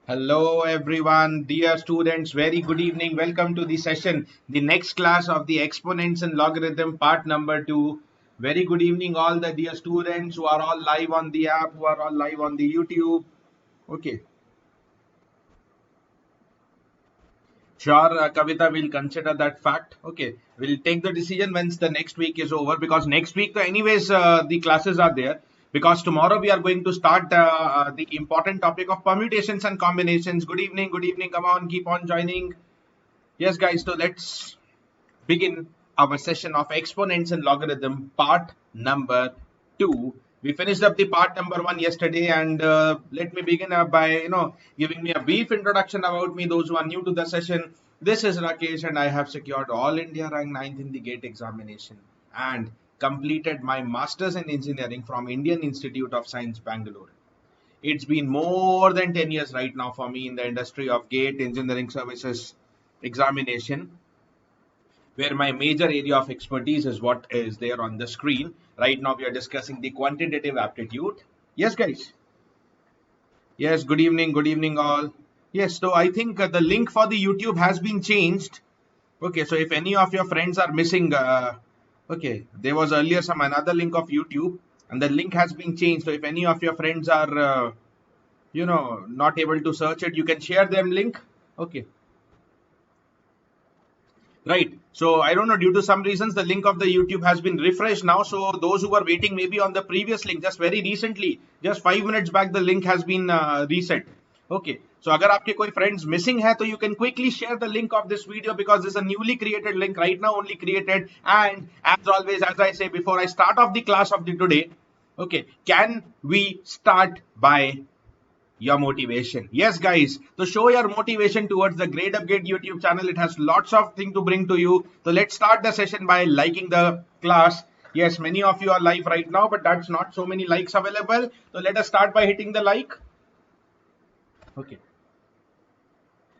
Hello everyone, dear students, very good evening. Welcome to the session, the next class of the exponents and logarithm part number 2. Very good evening all the dear students who are all live on the app, who are all live on the YouTube. Okay, sure, Kavita will consider that fact. Okay, we'll take the decision once the next week is over because next week, anyways, the classes are there. Because tomorrow we are going to start the important topic of permutations and combinations. Good evening, good evening. Come on, keep on joining. Yes, guys, so let's begin our session of exponents and logarithm part number 2. We finished up the part number 1 yesterday, and let me begin by giving me a brief introduction about me. Those who are new to the session, this is Rakesh, and I have secured all India rank 9th in the GATE examination and completed my masters in engineering from Indian Institute of Science, Bangalore. It's been more than 10 years right now for me in the industry of GATE engineering services examination, where my major area of expertise is what is there on the screen. Right now we are discussing the quantitative aptitude. Yes, guys. Yes, good evening all. Yes, so I think the link for the YouTube has been changed. Okay, so if any of your friends are missing, okay, there was earlier some another link of YouTube and the link has been changed. So if any of your friends are, not able to search it, you can share them link. Okay. Right. So I don't know, due to some reasons, the link of the YouTube has been refreshed now. So those who were waiting maybe on the previous link, just very recently, just 5 minutes back, the link has been reset. Okay. So अगर आपके कोई friends missing है, तो you can quickly share the link of this video because this is a newly created link right now, only created. And as always, as I say before I start off the class of the today, okay, can we start by your motivation? Yes, guys, so show your motivation towards the Grade Upgrade YouTube channel. It has lots of things to bring to you. So let's start the session by liking the class. Yes, many of you are live right now, but that's not so many likes available. So let us start by hitting the like. Okay.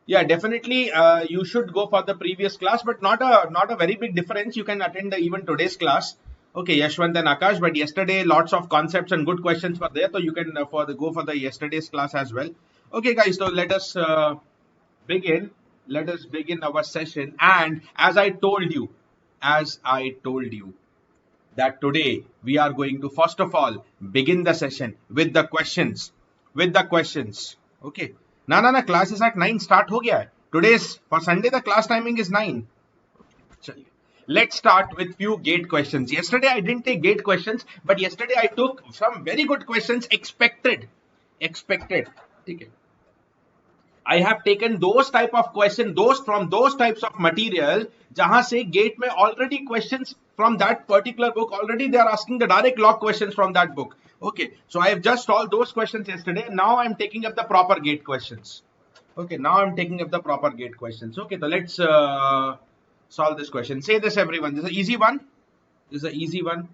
Yeah, definitely you should go for the previous class, but not a very big difference. You can attend even today's class. Okay, Yashwant and Akash, but yesterday lots of concepts and good questions were there, so you can go for the yesterday's class as well. Okay, guys, so let us begin. Let us begin our session. And as I told you, that today we are going to first of all begin the session with the questions. Okay. ना class is at 9 start हो गया है. Today's for Sunday the class timing is 9. चलिए. Let's start with few GATE questions. Yesterday I didn't take GATE questions, but yesterday I took some very good questions expected. ठीक है. I have taken those type of questions, from those types of material, जहां से GATE में already questions from that particular book, already they are asking the direct log questions from that book. Okay, so I have just solved those questions yesterday. Now I'm taking up the proper GATE questions. Okay, now I'm taking up the proper GATE questions. Okay, so let's solve this question. Say this, everyone. This is an easy one.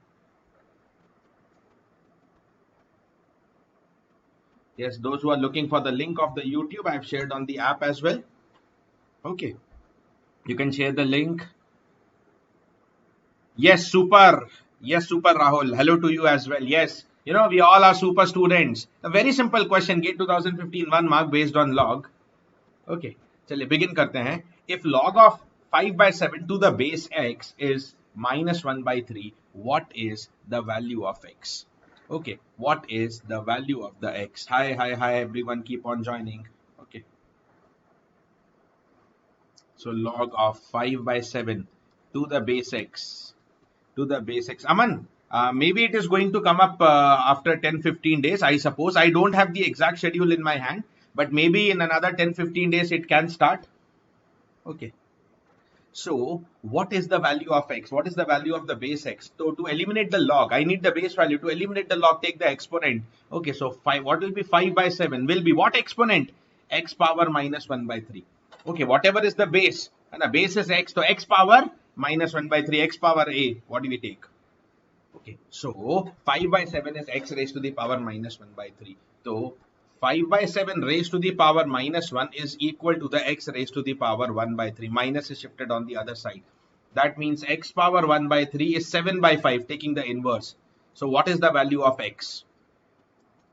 Yes, those who are looking for the link of the YouTube, I have shared on the app as well. Okay, you can share the link. Yes, super. Yes, super, Rahul. Hello to you as well. Yes, we all are super students. A very simple question. GATE 2015 1 mark based on log. Okay, चलिए begin करते हैं. If log of 5 by 7 to the base x is minus 1 by 3, what is the value of x? Okay, what is the value of the x? Hi, everyone, keep on joining. Okay. So log of 5 by 7 to the base x. Aman, maybe it is going to come up after 10-15 days, I suppose. I don't have the exact schedule in my hand, but maybe in another 10-15 days it can start. Okay. So what is the value of x? What is the value of the base x? So to eliminate the log, I need the base value. To eliminate the log, take the exponent. Okay, so 5. What will be 5 by 7? Will be what exponent? X power minus 1 by 3. Okay, whatever is the base, and the base is x, so x power minus 1 by 3, x power a. What do we take? Okay, so 5 by 7 is x raised to the power minus 1 by 3. So 5 by 7 raised to the power minus 1 is equal to the x raised to the power 1 by 3. Minus is shifted on the other side. That means x power 1 by 3 is 7 by 5, taking the inverse. So what is the value of x?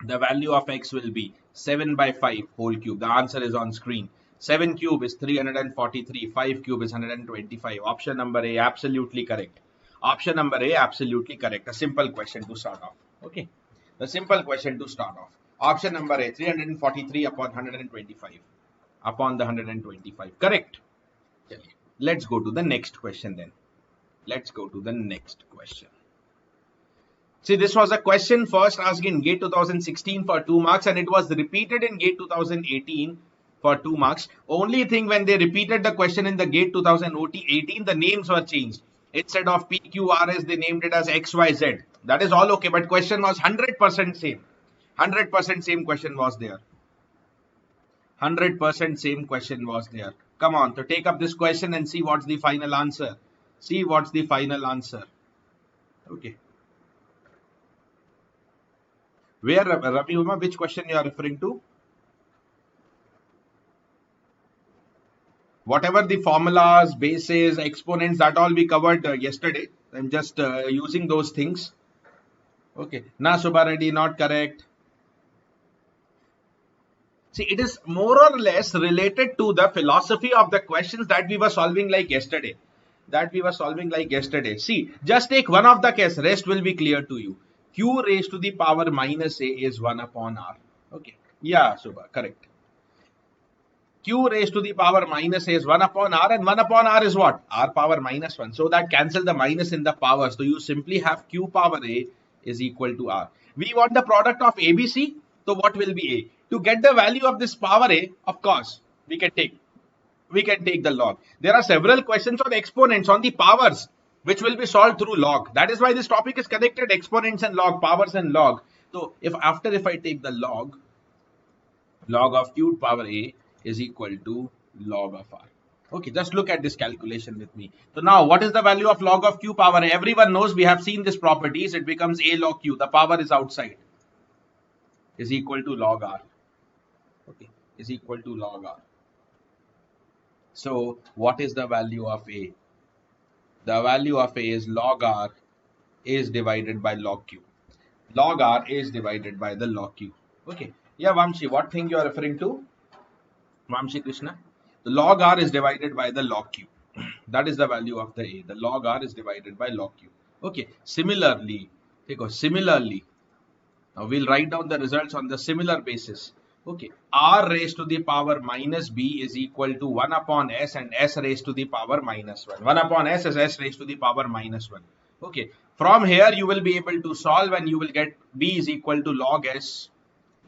The value of x will be 7 by 5 whole cube. The answer is on screen. 7 cube is 343. 5 cube is 125. Option number A, absolutely correct. Option number A, absolutely correct. A simple question to start off. Okay. The simple question to start off. Option number A, 343 upon 125. Upon the 125. Correct. Let's go to the next question then. Let's go to the next question. See, this was a question first asked in GATE 2016 for 2 marks, and it was repeated in GATE 2018 for 2 marks. Only thing, when they repeated the question in the GATE 2018, the names were changed. Instead of PQRS, they named it as XYZ. That is all okay, but question was 100% same. 100% same question was there. 100% same question was there. Come on, to take up this question and see what's the final answer. See what's the final answer. Okay. Where, Ravi Uma, which question you are referring to? Whatever the formulas, bases, exponents, that all we covered yesterday. I'm just using those things. Okay. Na Subha Reddy, not correct. See, it is more or less related to the philosophy of the questions that we were solving like yesterday. See, just take one of the case, rest will be clear to you. Q raised to the power minus A is 1 upon R. Okay. Yeah, Subha, correct. Q raised to the power minus A is 1 upon R, and 1 upon R is what? R power minus 1. So that cancel the minus in the power. So you simply have Q power A is equal to R. We want the product of ABC. So what will be A? To get the value of this power A, of course, we can take the log. There are several questions on exponents, on the powers, which will be solved through log. That is why this topic is connected, exponents and log, powers and log. So if I take the log of Q power A is equal to log of R. Okay, just look at this calculation with me. So now what is the value of log of Q power A? Everyone knows, we have seen this properties. It becomes A log Q. The power is outside. Is equal to log R. Okay, is equal to log R. So what is the value of A? The value of A is log R is divided by log Q. Log R is divided by the log Q. Okay. Yeah, Vamshi, what thing you are referring to? Vamshi Krishna. The log R is divided by the log Q. That is the value of the A. The log R is divided by log Q. Okay. Similarly, now we'll write down the results on the similar basis. Okay. R raised to the power minus B is equal to 1 upon S, and S raised to the power minus 1. 1 upon S is S raised to the power minus 1. Okay. From here you will be able to solve, and you will get B is equal to log S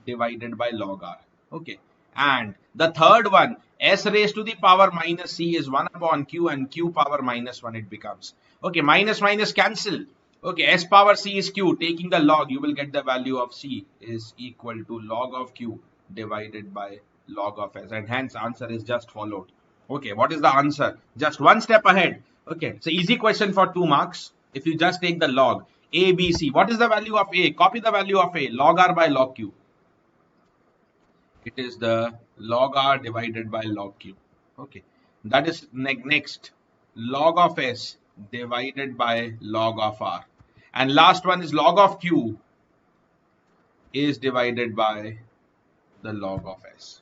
divided by log R. Okay. And the third one, S raised to the power minus C is 1 upon Q, and Q power minus 1 it becomes. Okay. Minus minus cancel. Okay, S power C is Q. Taking the log, you will get the value of C is equal to log of Q divided by log of S, and hence answer is just followed. Okay, what is the answer? Just one step ahead. Okay, it's an easy question for 2 marks. If you just take the log A, B, C, what is the value of A? Copy the value of A, log R by log Q. It is the log R divided by log Q. Okay, that is next, log of S divided by log of R. And last one is log of Q is divided by the log of S.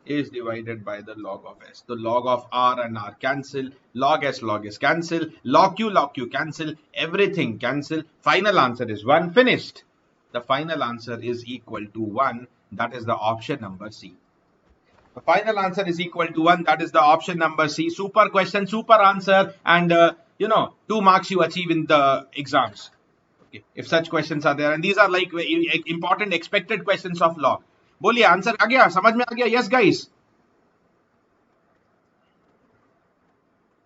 Is divided by the log of S. The log of R and R cancel. Log S cancel. Log Q cancel. Everything cancel. Final answer is 1. Finished. The final answer is equal to 1. That is the option number C. The final answer is equal to 1. That is the option number C. Super question, super answer. And 2 marks you achieve in the exams. Okay, if such questions are there. And these are like important expected questions of log. बोलिए answer आ गया, समझ में आ गया? Yes guys.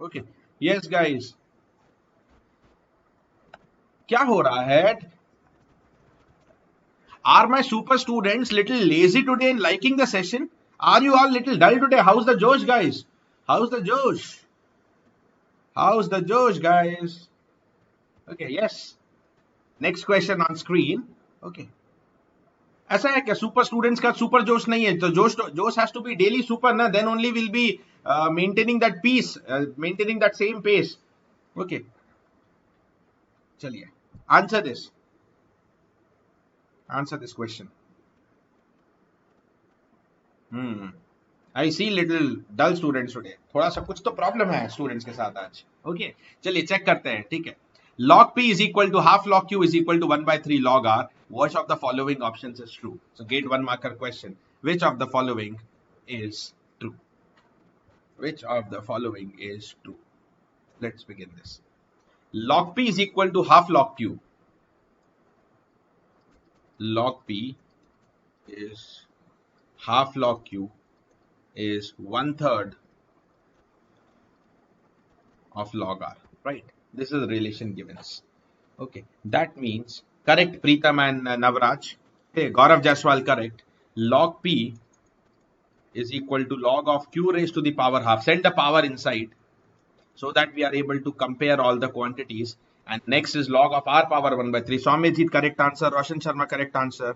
Okay, yes guys. क्या हो रहा है? Are my super students little lazy today in liking the session? Are you all little dull today? How's the Josh, guys? How's the Josh? How's the Josh, guys? Okay, yes. Next question on screen. Okay. ऐसा है क्या super students का super जोश नहीं है? तो जोश has to be daily super ना, then only will be maintaining that peace, maintaining that same pace. Okay, चलिए answer this question. I see little dull students today, थोड़ा सा कुछ तो प्रॉब्लम है स्टूडेंट्स के साथ आज। ओके चलिए चेक करते हैं, ठीक है। log p is equal to half log q is equal to 1 by 3 log r. Which of the following options is true? So gate 1 marker question. Which of the following is true? Which of the following is true? Let's begin this. Log p is equal to half log q. Log p is half log q is 1/3 of log r, right? This is the relation givens. Okay, that means correct Preetham and Navraj. Hey, Gaurav Jaswal correct. Log p is equal to log of q raised to the power half. Send the power inside so that we are able to compare all the quantities. And next is log of r power 1 by 3. Swamijit correct answer. Roshan Sharma correct answer.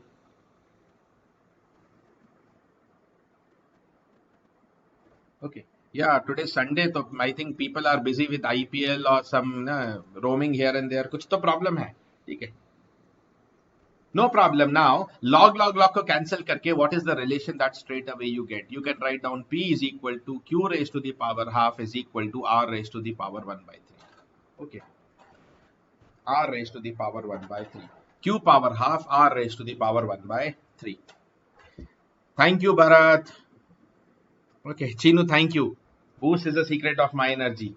Okay. Yeah, today's Sunday, so I think people are busy with IPL or some roaming here and there. कुछ तो problem है, ठीक है? No problem. Now log को cancel करके what is the relation that straight away you get? You can write down p is equal to q raised to the power half is equal to r raised to the power 1 by 3. Okay. R raised to the power 1 by 3. Q power half r raised to the power 1 by 3. Thank you, Bharat. Okay, Chinu, thank you. Boost is the secret of my energy.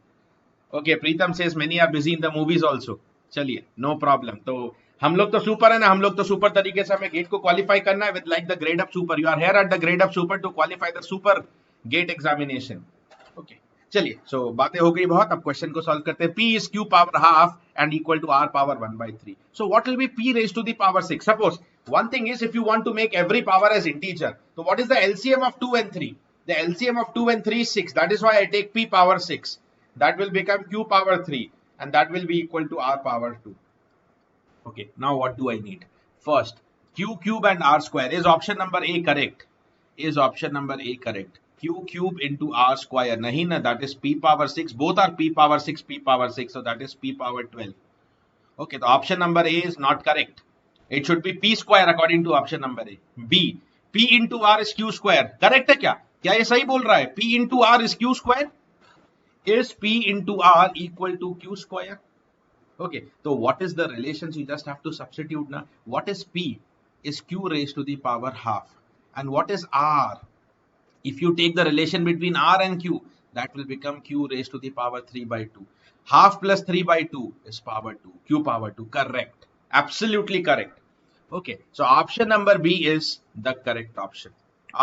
Okay, Preetham says many are busy in the movies also. चलिए, no problem. तो हम लोग तो super है ना, हम लोग तो सुपर तरीके से हमें गेट को क्वालिफाई करना है with like the Gradeup super. You are here at the Gradeup super to qualify the super GATE examination. Okay चलिए, सो बातें हो गई बहुत, अब क्वेश्चन को सॉल्व करते हैं. P is q power half and equal to r power 1 by 3. So what will be p raised to the power 6? Suppose one thing is if you want to make every power as integer, so what is the LCM of 2 and 3? The LCM of 2 and 3 is 6. That is why I take p power 6. That will become q power 3 and that will be equal to r power 2. Okay, now what do I need? First, q cube and r square. Is option number A correct? Is option number A correct? Q cube into r square. Nahi na, that is p power 6. Both are p power 6, p power 6. So that is p power 12. Okay, the option number A is not correct. It should be p square according to option number A. B, p into r is q square. Correct है क्या? क्या ये सही बोल रहा है? P into r is q square. Is p into r equal to q square? Okay, so what is the relations? You just have to substitute now. What is p? Is q raised to the power half. And what is r? If you take the relation between r and q, that will become q raised to the power 3 by 2. Half plus 3 by 2 is power 2. Q power 2. Correct. Absolutely correct. Okay, so option number B is the correct option.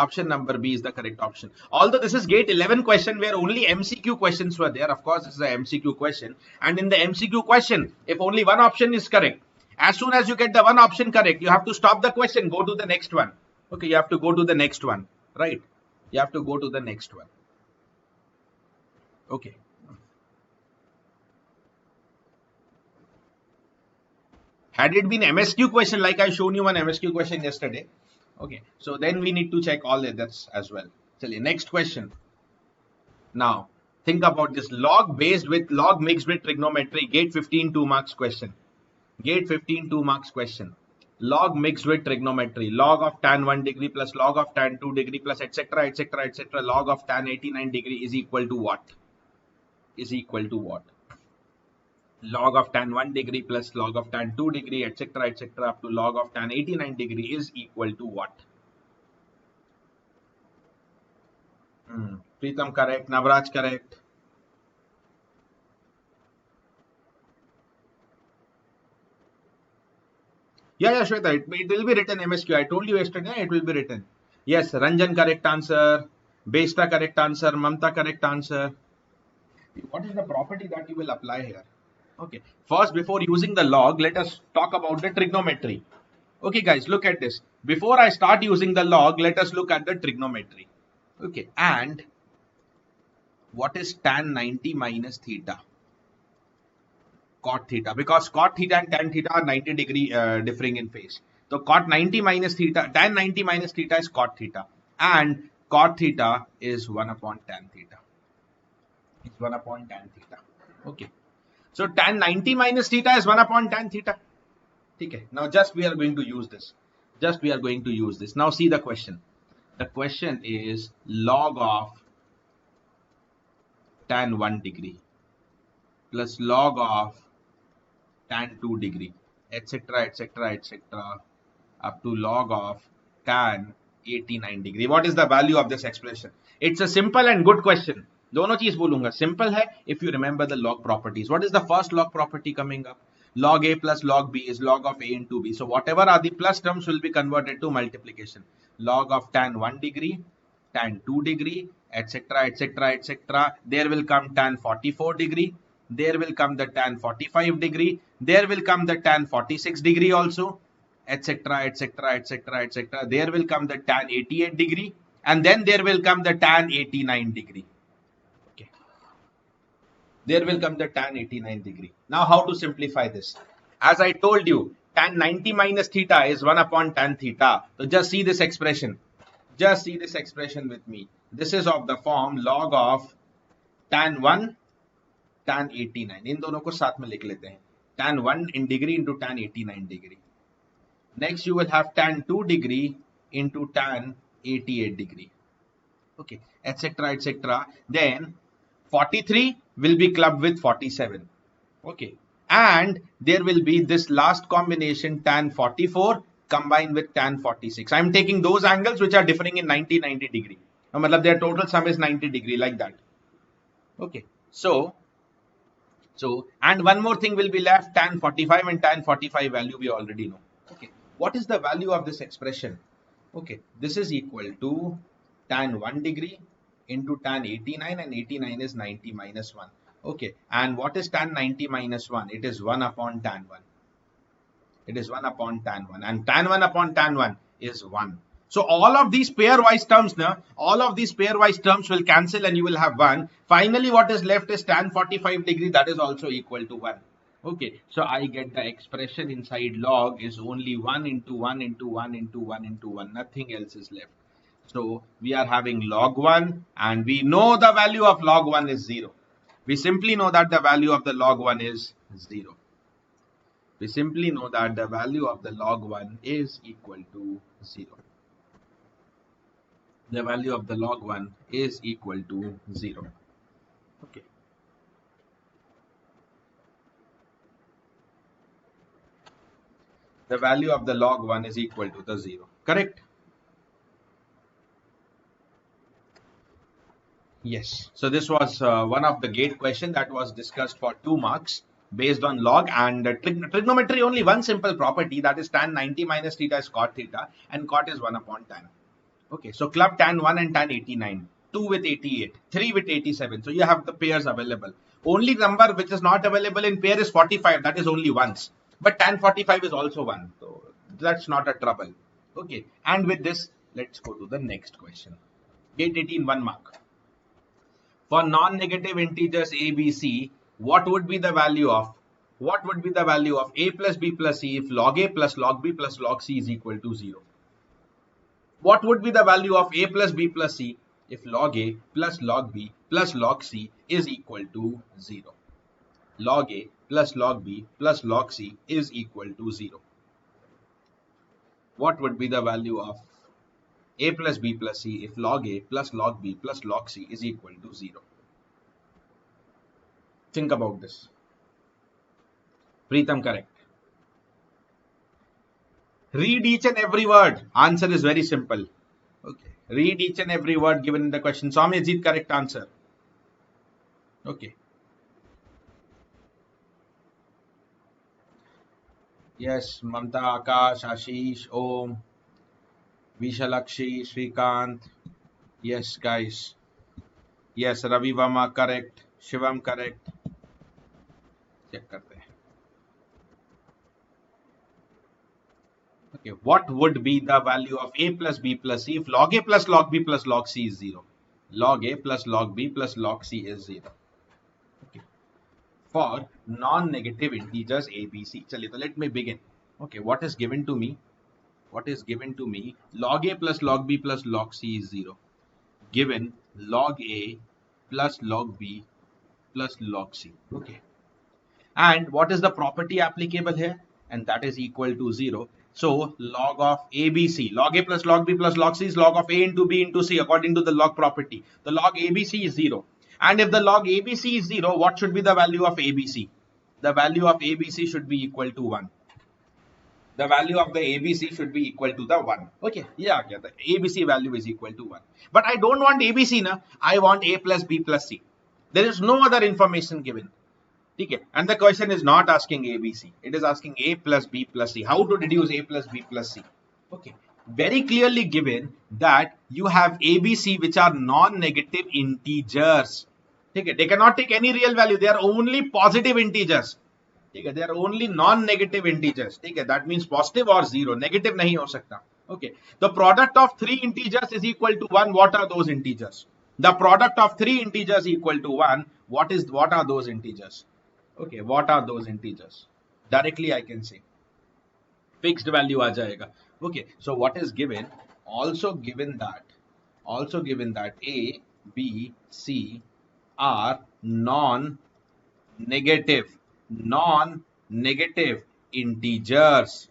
Option number B is the correct option. Although this is gate 11 question where only MCQ questions were there. Of course, this is an MCQ question. And in the MCQ question, if only one option is correct, as soon as you get the one option correct, you have to stop the question, go to the next one. Okay, you have to go to the next one, right? You have to go to the next one. Okay. Had it been MSQ question, like I shown you one MSQ question yesterday, okay, so then we need to check all others as well. Next question. Now, think about this log based with log mixed with trigonometry, gate 15 2 marks question. Gate 15 2 marks question. Log mixed with trigonometry, log of tan 1 degree plus log of tan 2 degree plus etc etc etc log of tan 89 degree is equal to what? Is equal to what? Log of tan 1 degree plus log of tan 2 degree etc etc up to log of tan 89 degree is equal to what? Preetham correct, Navraj correct. Yeah, Shweta, it will be written MSQ. I told you yesterday, it will be written. Yes, Ranjan correct answer, Besta correct answer, Mamta correct answer. What is the property that you will apply here? Okay, first before using the log, let us talk about the trigonometry. Okay guys, look at this. Before I start using the log, let us look at the trigonometry. Okay, and what is tan 90 minus theta? Cot theta, because cot theta and tan theta are 90 degree differing in phase. So cot 90 minus theta, tan 90 minus theta is cot theta, and cot theta is 1 upon tan theta. It's 1 upon tan theta. Okay. So tan 90 minus theta is 1 upon tan theta. Okay. Now just we are going to use this. Just we are going to use this. Now see the question. The question is log of tan 1 degree plus log of tan 2 degree, etc., etc., etc., up to log of tan 89 degree. What is the value of this expression? It's a simple and good question. दोनों चीज बोलूंगा. Simple है if you remember the log properties. What is the first log property coming up? Log a plus log b is log of a into b. So whatever are the plus terms will be converted to multiplication. Log of tan 1 degree, tan 2 degree, etc., etc., etc. There will come tan 44 degree. There will come the tan 45 degree. There will come the tan 46 degree also, etc., etc., etc., etc. There will come the tan 88 degree, and then there will come the tan 89 degree. Okay. There will come the tan 89 degree. Now, how to simplify this? As I told you, tan 90 minus theta is 1 upon tan theta. So just see this expression. Just see this expression with me. This is of the form log of tan 1 tan 89. इन दोनों को साथ में लिख लेते हैं. Tan 1 in degree into tan 89 degree. Next you will have tan 2 degree into tan 88 degree. Okay, etc., etc. Then 43 will be clubbed with 47. Okay, and there will be this last combination tan 44 combined with tan 46. I am taking those angles which are differing in 90 degree. मतलब their total sum is 90 degree, like that. Okay, so and one more thing will be left, tan 45, and tan 45 value we already know. Okay, what is the value of this expression? Okay, this is equal to tan 1 degree into tan 89, and 89 is 90 minus 1. Okay, and what is tan 90 minus 1? It is 1 upon tan 1. It is 1 upon tan 1, and tan 1 upon tan 1 is 1. So all of these pairwise terms now, all of these pairwise terms will cancel and you will have 1. Finally, what is left is tan 45 degree, that is also equal to 1. Okay, so I get the expression inside log is only 1 into 1 into 1 into 1 into 1. Nothing else is left. So we are having log 1, and we know the value of log 1 is 0. We simply know that the value of the log 1 is 0. We simply know that the value of the log 1 is equal to 0. The value of the log 1 is equal to 0. Okay. The value of the log 1 is equal to the 0. Correct? Yes. So this was one of the gate question that was discussed for 2 marks based on log, and trigonometry only one simple property, that is tan 90 minus theta is cot theta, and cot is 1 upon tan. Okay, so club tan 1 and tan 89, 2 with 88, 3 with 87. So you have the pairs available. Only number which is not available in pair is 45, that is only once. But tan 45 is also 1, so that's not a trouble. Okay, and with this, let's go to the next question. Gate 18, 1 mark. For non-negative integers a, b, c, what would be the value of a plus b plus c if log a plus log b plus log c is equal to 0? What would be the value of a plus b plus c if log a plus log b plus log c is equal to 0? Log a plus log b plus log c is equal to 0. What would be the value of a plus b plus c if log a plus log b plus log c is equal to 0? Think about this. Preetham, correct. Read each and every word. Answer is very simple. Okay. Read each and every word given in the question. Soumyajit, correct answer. Okay. Yes, Mamta, Akash, Ashish, Om, Vishalakshi, Shrikant. Yes, guys. Yes, Ravi Vama, correct. Shivam, correct. Check karte hain. Okay, what would be the value of a plus b plus c if log a plus log b plus log c is 0? Log a plus log b plus log c is 0. Okay. For non-negative integers a, b, c. Chaliye, so let me begin. Okay, what is given to me? What is given to me? Log a plus log b plus log c is 0. Given log a plus log b plus log c. Okay. And what is the property applicable here? And that is equal to 0. So log of ABC, log A plus log B plus log C is log of A into B into C according to the log property. The log ABC is 0. And if the log ABC is 0, what should be the value of ABC? The value of ABC should be equal to 1. The value of the ABC should be equal to the 1. Okay, yeah, the ABC value is equal to 1. But I don't want ABC, na. I want A plus B plus C. There is no other information given. Okay, and the question is not asking ABC. It is asking A plus B plus C. How to deduce A plus B plus C? Okay, very clearly given that you have ABC which are non-negative integers. Okay, they cannot take any real value. They are only positive integers. Okay, they are only non-negative integers. Okay, that means positive or 0. Negative nahi ho sakta. Okay, the product of 3 integers is equal to 1. What are those integers? The product of 3 integers equal to 1. What are those integers? Okay, what are those integers? Directly I can say fixed value aa jayega. Okay, so what is given? Also given that A, B, C are non-negative integers.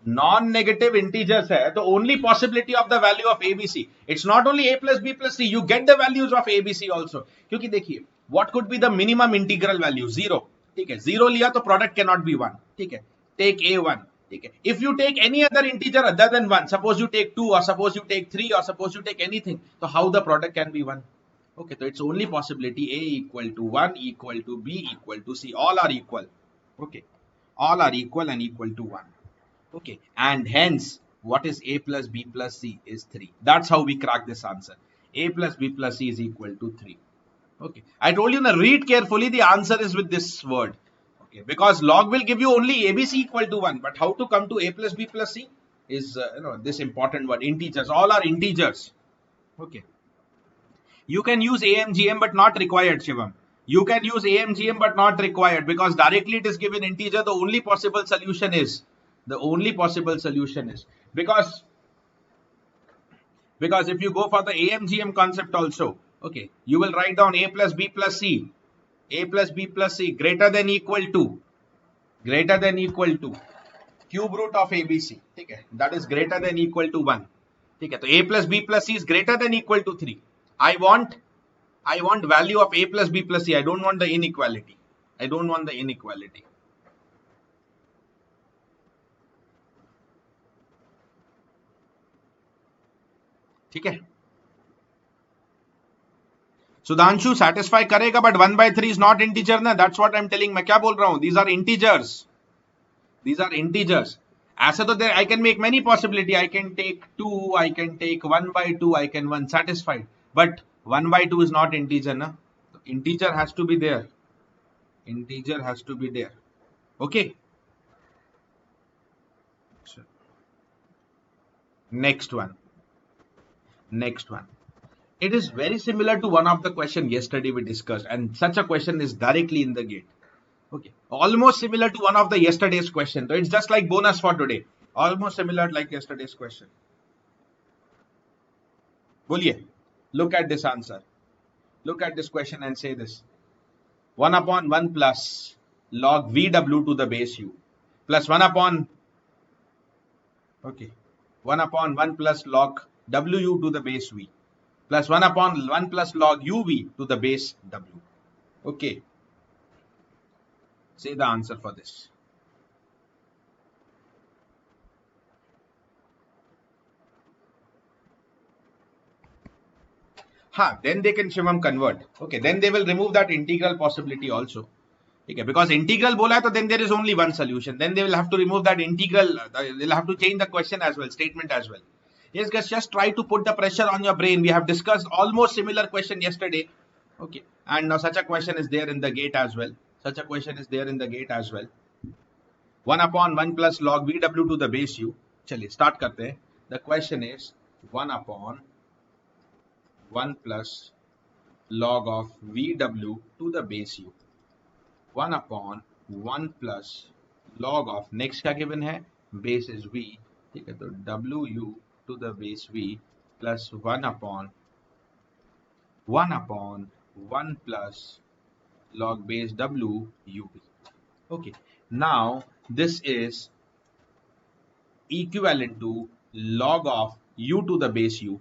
Non-negative integers hai, the only possibility of the value of ABC. It's not only A plus B plus C. You get the values of ABC also. क्योंकि देखिए, what could be the minimum integral value? 0. ठीक है, 0 लिया तो product cannot be 1. ठीक है, take A1. ठीक है, if you take any other integer other than 1, suppose you take 2 or suppose you take 3 or suppose you take anything, so how the product can be 1? Okay, so it's only possibility A equal to 1 equal to B equal to C. All are equal. Okay, all are equal and equal to 1. Okay, and hence what is A plus B plus C is 3. That's how we crack this answer. A plus B plus C is equal to 3. Okay, I told you now, read carefully. The answer is with this word. Okay, because log will give you only ABC equal to 1, but how to come to A plus B plus C is this important word, integers. All are integers. Okay, you can use AMGM but not required, Shivam. You can use AMGM but not required, because directly it is given integer. The only possible solution is because if you go for the AMGM concept also, okay, you will write down A plus B plus C, A plus B plus C greater than equal to cube root of ABC. Okay, that is greater than equal to 1. Okay, so A plus B plus C is greater than equal to 3. I want value of A plus B plus C. I don't want the inequality. ठीक है, Sudhanshu satisfy करेगा, but 1/3 is not integer ना. That's what I'm telling. मैं क्या बोल रहा हूँ? These are integers. ऐसे तो I can make many possibility. I can take 2, I can take 1/2, I can 1 satisfied. But 1/2 is not integer na. Integer has to be there. Okay. Next one. It is very similar to one of the question yesterday we discussed, and such a question is directly in the gate. Okay, almost similar to one of the yesterday's question. So it's just like bonus for today. Almost similar like yesterday's question. Boliye, look at this answer. Look at this question and say this. 1 upon 1 plus log VW to the base U plus 1 upon 1 plus log WU to the base V plus 1 upon 1 plus log UV to the base W. Okay. Say the answer for this. Then they can Shivam convert. Okay, then they will remove that integral possibility also. Okay, because integral bola hai, so then there is only one solution. Then they will have to remove that integral. They'll have to change the question as well, statement as well. Yes, guys, just try to put the pressure on your brain. We have discussed almost similar question yesterday. Okay, and now such a question is there in the gate as well. 1 upon 1 plus log VW to the base U. चलिए start करते हैं. The question is 1 upon 1 plus log of VW to the base U. 1 upon 1 plus log of next क्या given है? Base is V. ठीक है, तो WU to the base V plus 1 upon 1 plus log base W UV. Okay, now this is equivalent to log of u to the base u.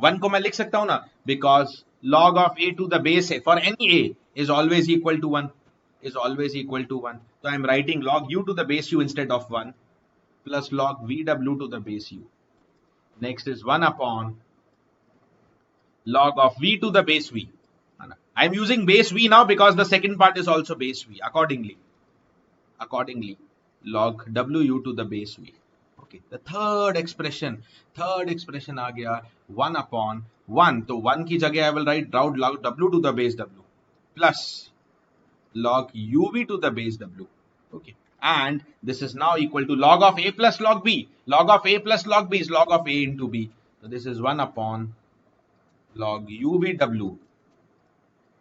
1 को मैं लिख सकता हूं ना, because log of a to the base a for any a is always equal to 1, is always equal to 1. So I am writing log u to the base u instead of 1 plus log vw to the base u. Next is 1 upon log of v to the base v. I am using base v now because the second part is also base v. Accordingly log wu to the base v. Okay, the third expression आ गया 1 upon 1. तो 1 की जगह I will write log w to the base w plus log uv to the base w. Okay, and this is now equal to log of a plus log b. Log of a plus log b is log of a into b. So this is 1 upon log uvw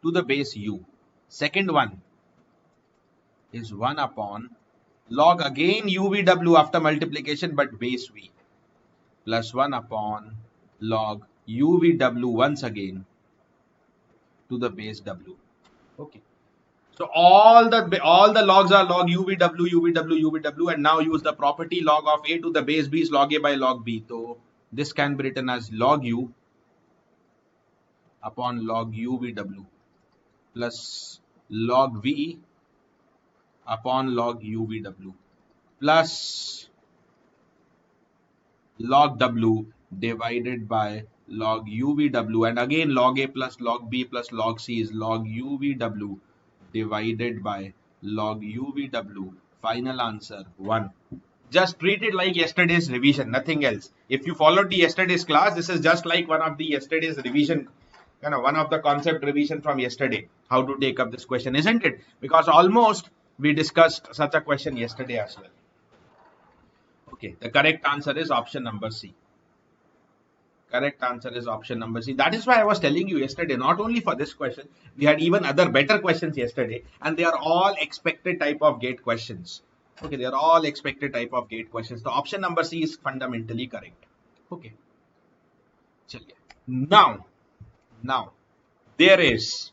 to the base u. Second one is 1 upon log again uvw after multiplication but base v plus 1 upon log uvw once again to the base w. Okay, so all the logs are log uvw, and now use the property log of a to the base b is log a by log b. So this can be written as log u upon log uvw plus log v upon log uvw plus log w divided by log uvw, and again log a plus log b plus log c is log uvw divided by log uvw. Final answer 1. Just treat it like yesterday's revision, nothing else. If you followed the yesterday's class, this is just like one of the yesterday's revision, one of the concept revision from yesterday, how to take up this question, isn't it? Because almost we discussed such a question yesterday as well. Okay, the correct answer is option number C. Correct answer is option number C. That is why I was telling you yesterday, not only for this question, we had even other better questions yesterday, and they are all expected type of gate questions. Okay, they are all expected type of gate questions. So option number C is fundamentally correct. Okay. Now there is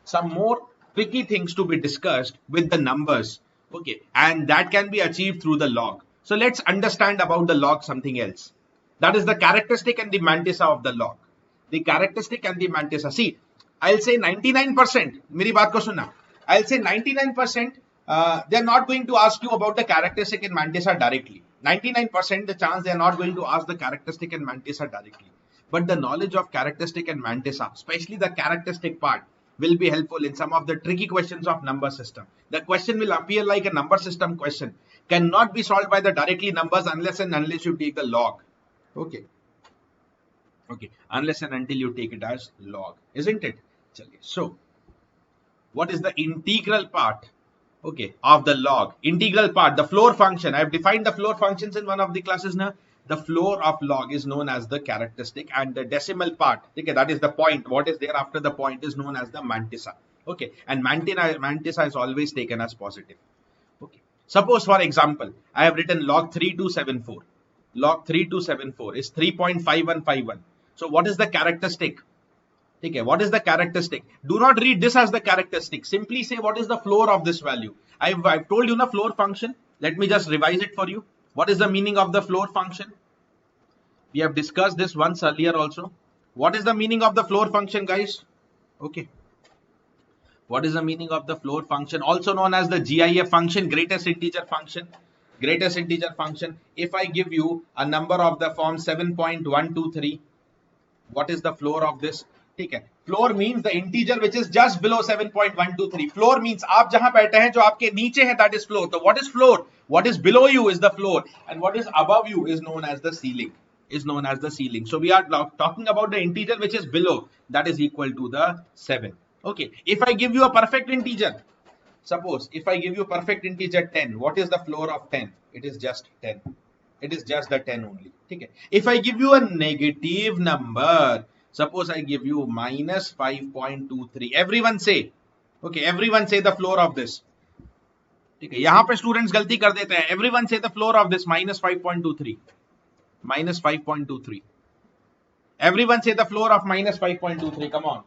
some more tricky things to be discussed with the numbers. Okay, and that can be achieved through the log. So let's understand about the log something else. That is the characteristic and the mantissa of the log. The characteristic and the mantissa. See, I'll say 99%. मेरी बात को सुनना. I'll say 99%. They're not going to ask you about the characteristic and mantissa directly. 99% the chance they are not going to ask the characteristic and mantissa directly. But the knowledge of characteristic and mantissa, especially the characteristic part, will be helpful in some of the tricky questions of number system. The question will appear like a number system question, cannot be solved by the directly numbers unless and unless you take the log. Okay, unless and until you take it as log, isn't it? So what is the integral part, okay, of the log? Integral part, the floor function. I have defined the floor functions in one of the classes now. The floor of log is known as the characteristic, and the decimal part, okay, that is the point. What is there after the point is known as the mantissa. Okay, and mantissa is always taken as positive. Okay, suppose for example, I have written log 3274. Log 3274 is 3.5151. So what is the characteristic? Okay, what is the characteristic? Do not read this as the characteristic. Simply say what is the floor of this value. I've told you the floor function. Let me just revise it for you. What is the meaning of the floor function? We have discussed this once earlier also. What is the meaning of the floor function, guys? Okay. What is the meaning of the floor function? Also known as the GIF function, greatest integer function. Greatest integer function. If I give you a number of the form 7.123, what is the floor of this? Okay. Floor means the integer which is just below 7.123. Floor means आप जहां बैठे हैं जो आपके नीचे है, that is floor. So what is floor? What is below you is the floor, and what is above you is known as the ceiling. So we are talking about the integer which is below, that is equal to the 7. Okay. If I give you a perfect integer, suppose if I give you perfect integer 10, what is the floor of 10? It is just 10. It is just the 10 only. Okay. If I give you a negative number, suppose I give you minus 5.23. Everyone say, okay, everyone say the floor of this. ठीक है, यहां पे students गलती कर देते हैं. Everyone say the floor of this minus 5.23. Minus 5.23. Everyone say the floor of minus 5.23. Come on.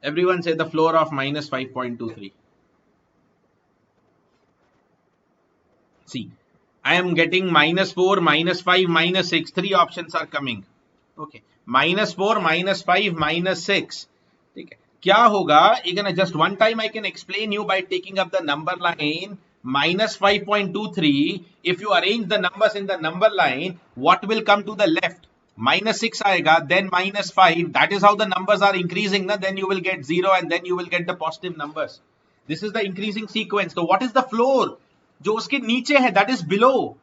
Everyone say the floor of minus 5.23. See, I am getting minus 4, minus 5, minus 6. Three options are coming. Okay. Minus 4, minus 5, minus 6. Okay. क्या होगा? Again, just one time I can explain you by taking up the number line minus 5.23. If you arrange the numbers in the number line, what will come to the left? Minus 6 आएगा, then minus 5. That is how the numbers are increasing. Na? Then you will get 0 and then you will get the positive numbers. This is the increasing sequence. So what is the floor? जो उसके नीचे है, that is below.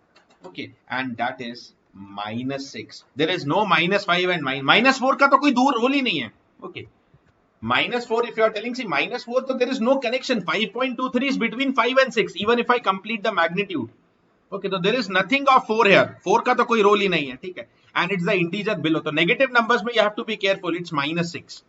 Okay, and that is minus 6. There is no minus 5 and minus 4 का तो कोई दूर role ही नहीं है. Okay. Minus 4, if you are telling, see, minus 4, so there is no connection. 5.23 is between 5 and 6, even if I complete the magnitude. Okay, so there is nothing of 4 here. 4 का तो कोई role ही नहीं है, ठीक है. And it's the integer below. So negative numbers में you have to be careful. It's minus 6.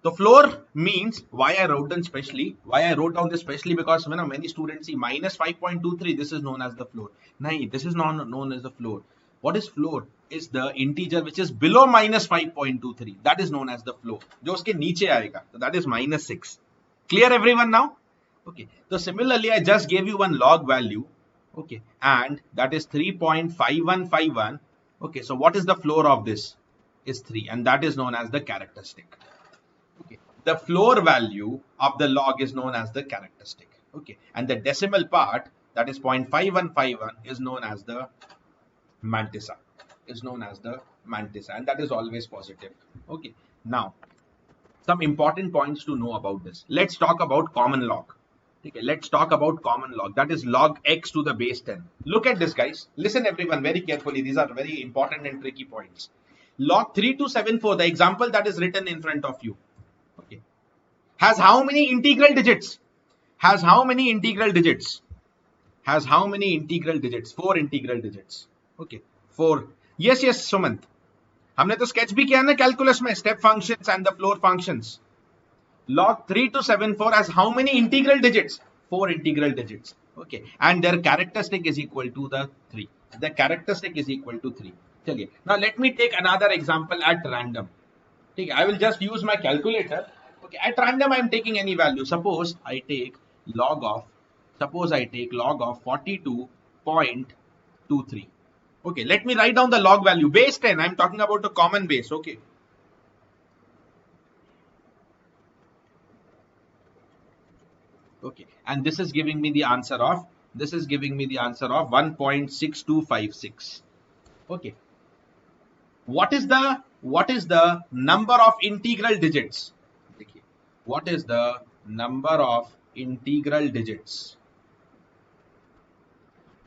The floor means why I wrote down specially. Why I wrote down this specially because when many students see minus 5.23, this is known as the floor. No, this is not known as the floor. What is floor? Is the integer which is below minus 5.23. That is known as the floor. जो उसके नीचे आएगा. So that is minus 6. Clear everyone now? Okay. So similarly, I just gave you one log value. Okay. And that is 3.5151. Okay. So what is the floor of this? Is 3. And that is known as the characteristic. Okay. The floor value of the log is known as the characteristic. Okay. And the decimal part, that is 0.5151, is known as the mantissa. And that is always positive. Okay. Now, some important points to know about this. Let's talk about common log. Okay. Let's talk about common log. That is log x to the base 10. Look at this, guys. Listen, everyone, very carefully. These are very important and tricky points. Log 3274, the example that is written in front of you. Okay. Has how many integral digits? Has how many integral digits? Has how many integral digits? 4 integral digits. Okay. 4. Yes, Sumant. हमने तो sketch भी किया ना calculus में, step functions and the floor functions. Log 3274 has how many integral digits? 4 integral digits. Okay. And their characteristic is equal to the 3. The characteristic is equal to 3. चलिए. Now let me take another example at random. Okay. I will just use my calculator. Okay. At random I am taking any value. Suppose I take log of 42.23. Okay, let me write down the log value. Base 10, I'm talking about a common base. Okay. Okay, and this is giving me the answer of 1.6256. Okay. What is the number of integral digits? What is the number of integral digits?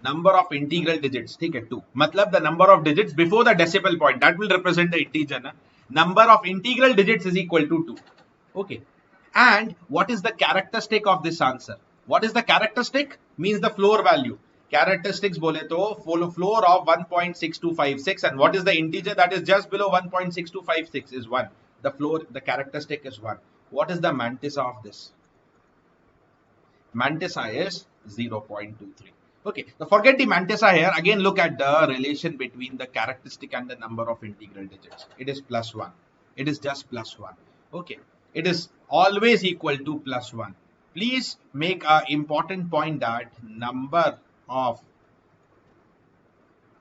Number of integral digits, ठीक है, 2. मतलब the number of digits before the decimal point, that will represent the integer. Na? Number of integral digits is equal to 2. Okay. And what is the characteristic of this answer? What is the characteristic? Means the floor value. Characteristics बोले तो floor of 1.6256, and what is the integer that is just below 1.6256 is 1. The characteristic is 1. What is the mantissa of this? Mantissa is 0.23. Okay, so forget the mantissa here. Again, look at the relation between the characteristic and the number of integral digits. It is plus 1. It is just plus 1. Okay, it is always equal to plus 1. Please make an important point that number of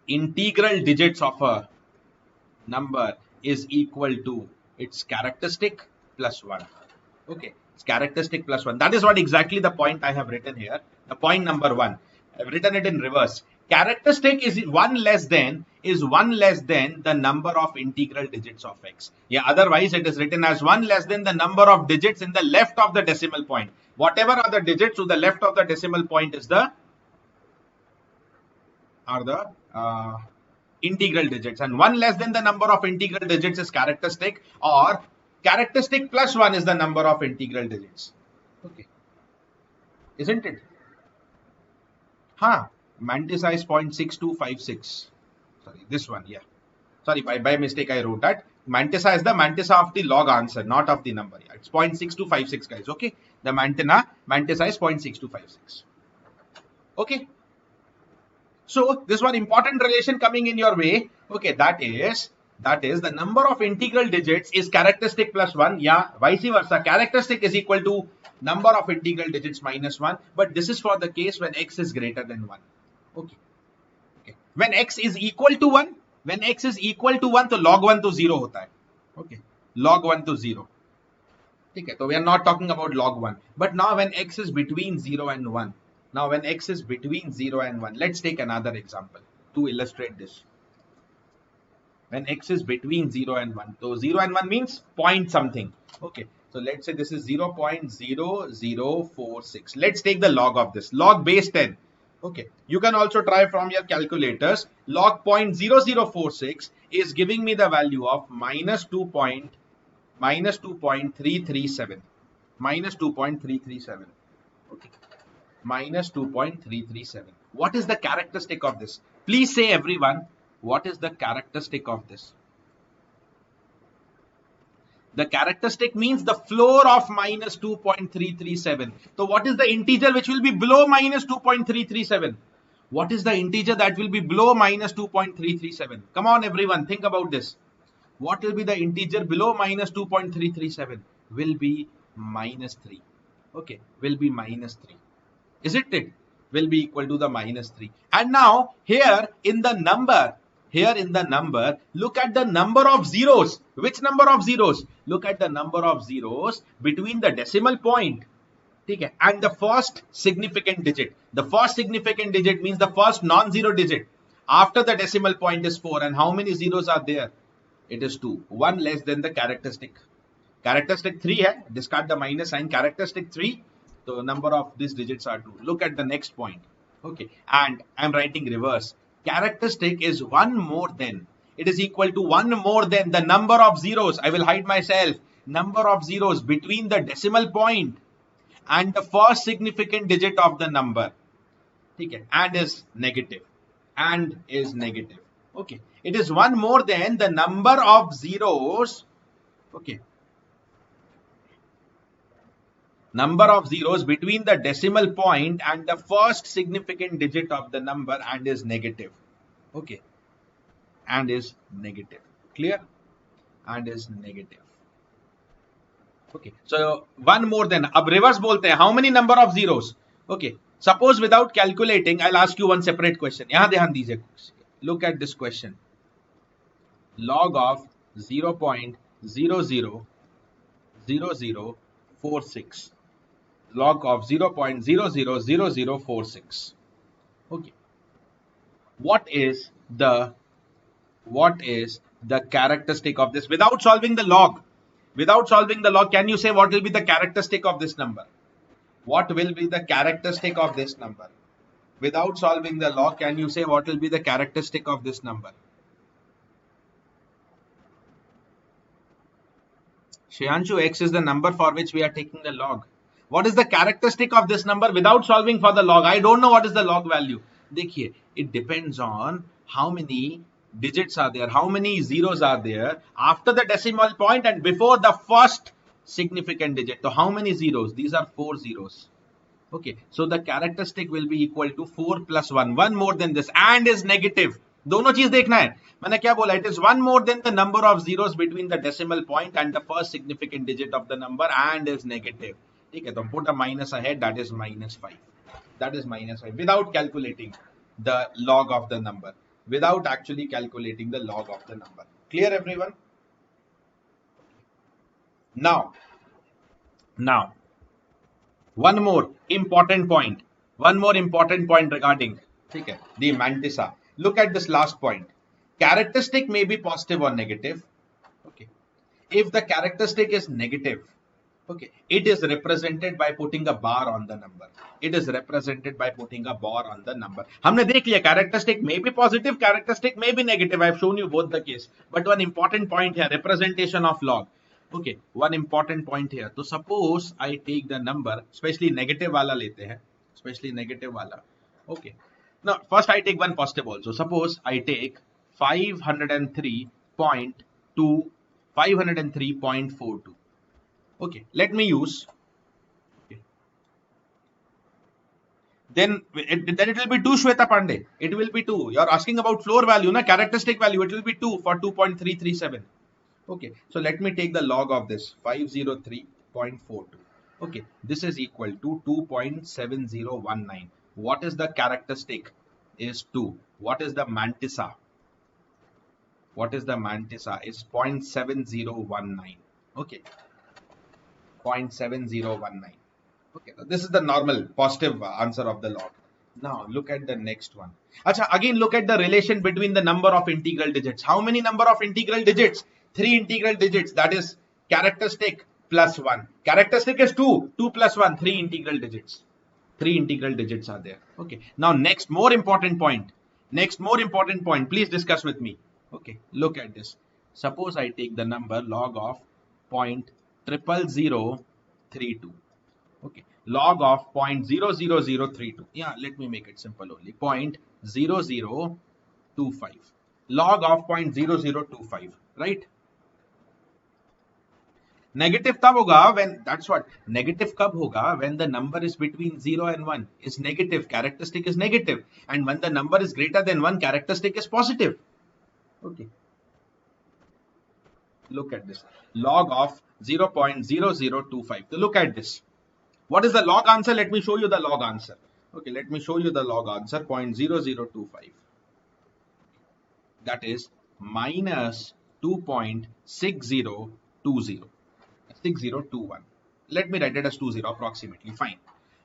integral digits of a number is equal to its characteristic plus 1. Okay, it's characteristic plus 1. That is what exactly the point I have written here. The point number 1. I've written it in reverse. Characteristic is one less than the number of integral digits of x. Yeah, otherwise it is written as 1 less than the number of digits in the left of the decimal point. Whatever are the digits to the left of the decimal point is the integral digits, and 1 less than the number of integral digits is characteristic, or characteristic plus 1 is the number of integral digits. Okay, isn't it? Mantissa is 0.6256. Sorry, this one, yeah. Sorry, by mistake I wrote that. Mantissa is the mantissa of the log answer, not of the number. Yeah, it's 0.6256, guys. Okay, the mantissa is 0.6256. Okay. So this one important relation coming in your way. Okay, that is That is, the number of integral digits is characteristic plus 1. Yeah, vice versa. Characteristic is equal to number of integral digits minus 1. But this is for the case when x is greater than 1. Okay. When x is equal to 1, when x is equal to 1, तो log 1 to 0 होता है. Okay. Log 1 to 0. Okay. So we are not talking about log 1. But now when x is between 0 and 1. Now when x is between 0 and 1. Let's take another example to illustrate this. When x is between 0 and 1. So 0 and 1 means point something. Okay. So let's say this is 0.0046. Let's take the log of this. Log base 10. Okay. You can also try from your calculators. Log 0.0046 is giving me the value of minus 2.337. Minus 2.337. Okay. Minus 2.337. What is the characteristic of this? Please say, everyone, what is the characteristic of this? The characteristic means the floor of minus 2.337. So what is the integer which will be below minus 2.337? What is the integer that will be below minus 2.337? Come on, everyone, think about this. What will be the integer below minus 2.337? Will be minus 3. Okay, will be minus 3. Isn't it? Will be equal to the minus 3. And now here in the number, look at the number of zeros. Which number of zeros? Look at the number of zeros between the decimal point, okay, and the first significant digit. The first significant digit means the first non-zero digit. After the decimal point is 4. And how many zeros are there? It is 2. 1 less than the characteristic. Characteristic 3 hai. Discard the minus sign. Characteristic 3. So number of these digits are 2. Look at the next point. Okay. And I'm writing reverse. Characteristic is 1 more than. It is equal to 1 more than the number of zeros. I will hide myself. Number of zeros between the decimal point and the first significant digit of the number. Okay. And is negative. And is negative. Okay. It is 1 more than the number of zeros. Okay. Number of zeros between the decimal point and the first significant digit of the number and is negative. Okay. And is negative. Clear? And is negative. Okay. So 1 more than. Ab reverse bolte hain. How many number of zeros? Okay. Suppose without calculating, I'll ask you one separate question. Yahan dhyan dijiye. Look at this question. Log of 0.000046. Log of 0.000046. Okay. What is the characteristic of this? Without solving the log. Without solving the log, can you say what will be the characteristic of this number? What will be the characteristic of this number? Without solving the log, can you say what will be the characteristic of this number? Shreyanshu, x is the number for which we are taking the log. What is the characteristic of this number without solving for the log? I don't know what is the log value. Dekhiye, it depends on how many digits are there, how many zeros are there after the decimal point and before the first significant digit. So how many zeros? These are 4 zeros. Okay, so the characteristic will be equal to 4 plus 1. 1 more than this and is negative. दोनों चीज देखना है. मैंने क्या बोला? It is 1 more than the number of zeros between the decimal point and the first significant digit of the number and is negative. ठीक है, तो put a minus ahead, that is minus 5. That is minus 5 without calculating the log of the number. Without actually calculating the log of the number. Clear, everyone? Now, one more important point regarding the mantissa. Look at this last point. Characteristic may be positive or negative. Okay. If the characteristic is negative, okay, it is represented by putting a bar on the number. It is represented by putting a bar on the number. हमने देख लिया, characteristic may be positive, characteristic may be negative. I have shown you both the case. But one important point here, representation of log. Okay, one important point here. So suppose I take the number, especially negative वाला लेते हैं, especially negative वाला. Okay. Now first I take one positive also. Suppose I take 503.42. Okay, let me use. Okay. then it will be 2 Shweta Pandey. It will be 2. You're asking about floor value, na characteristic value. It will be 2 for 2.337. Okay, so let me take the log of this 503.42. Okay, this is equal to 2.7019. What is the characteristic? Is 2. What is the mantissa? What is the mantissa? Is 0.7019. Okay, 0.7019. Okay, this is the normal positive answer of the log. Now look at the next one. Acha, again look at the relation between the number of integral digits. How many number of integral digits? 3 integral digits. That is characteristic plus 1. Characteristic is 2. 2 plus 1. 3 integral digits. 3 integral digits are there. Okay. Now next more important point. Next more important point. Please discuss with me. Okay. Look at this. Suppose I take the number log of 0.00032. Okay, log of 0.00032. Yeah, let me make it simple only. 0.0025. Log of 0.0025. Right? Negative tab hoga when, that's what, negative kab hoga when the number is between 0 and 1 is negative, characteristic is negative. And when the number is greater than 1, characteristic is positive. Okay. Look at this. Log of 0.0025. So look at this. What is the log answer? Let me show you the log answer. Okay, let me show you the log answer. 0.0025. That is minus 2.6020. 6021. Let me write it as 20 approximately. Fine.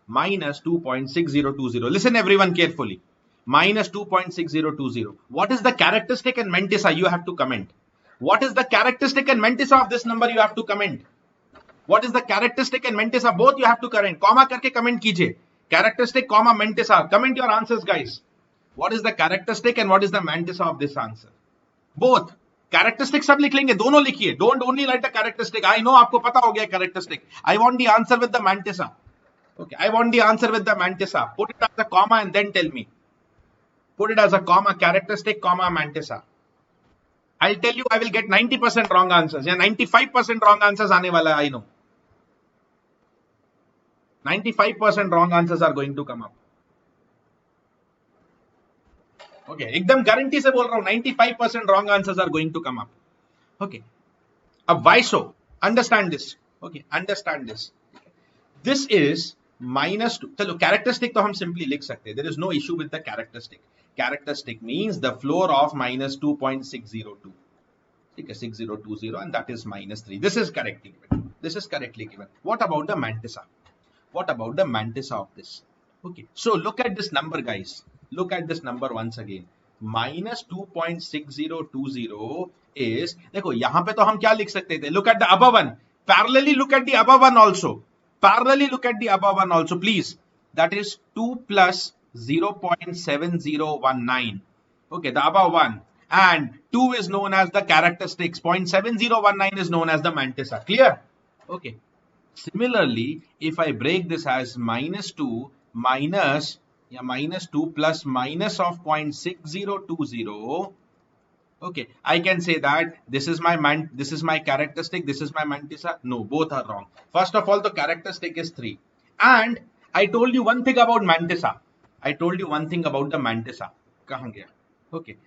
Minus 2.6020. Listen everyone carefully. Minus 2.6020. What is the characteristic and mantissa? You have to comment. What is the characteristic and mantissa of this number? You have to comment. What is the characteristic and mantissa? Both you have to comment. Comma karke comment kijiye. Characteristic, comma, mantissa. Comment your answers, guys. What is the characteristic and what is the mantissa of this answer? Both. Characteristic सब लिख लेंगे, दोनों लिखिए. Don't only write the characteristic. I know आपको पता हो गया characteristic. I want the answer with the mantissa. Okay, I want the answer with the mantissa. Put it as a comma and then tell me. Put it as a comma, characteristic, comma, mantissa. I'll tell you, I will get 90% wrong answers. Yeah, 95% wrong answers आने वाला है, I know. 95% wrong answers are going to come up. Okay, एकदम guarantee से बोल रहा हूँ 95% wrong answers are going to come up. Okay, अब why so? Understand this. Okay, understand this. This is minus 2. चलो characteristic तो हम simply लिख सकते हैं. There is no issue with the characteristic. Characteristic means the floor of minus 2.602. ठीक है, 6020 and that is minus 3. This is correctly given. This is correctly given. What about the mantissa? What about the mantissa of this? Okay, so look at this number, guys. Look at this number once again. Minus 2.6020 is, देखो यहाँ पे तो हम क्या लिख सकते थे? Look at the above one. Parallelly look at the above one also. Parallelly look at the above one also, please. That is 2 plus 0.7019. Okay, the above one. And 2 is known as the characteristics. 0.7019 is known as the mantissa. Clear? Okay. Similarly, if I break this as minus 2 minus, minus 2 plus minus of 0.6020, okay, I can say that this is my characteristic, this is my mantissa. No, both are wrong. First of all, the characteristic is 3. And I told you one thing about mantissa. I told you one thing about the mantissa. Kahan gaya? Okay.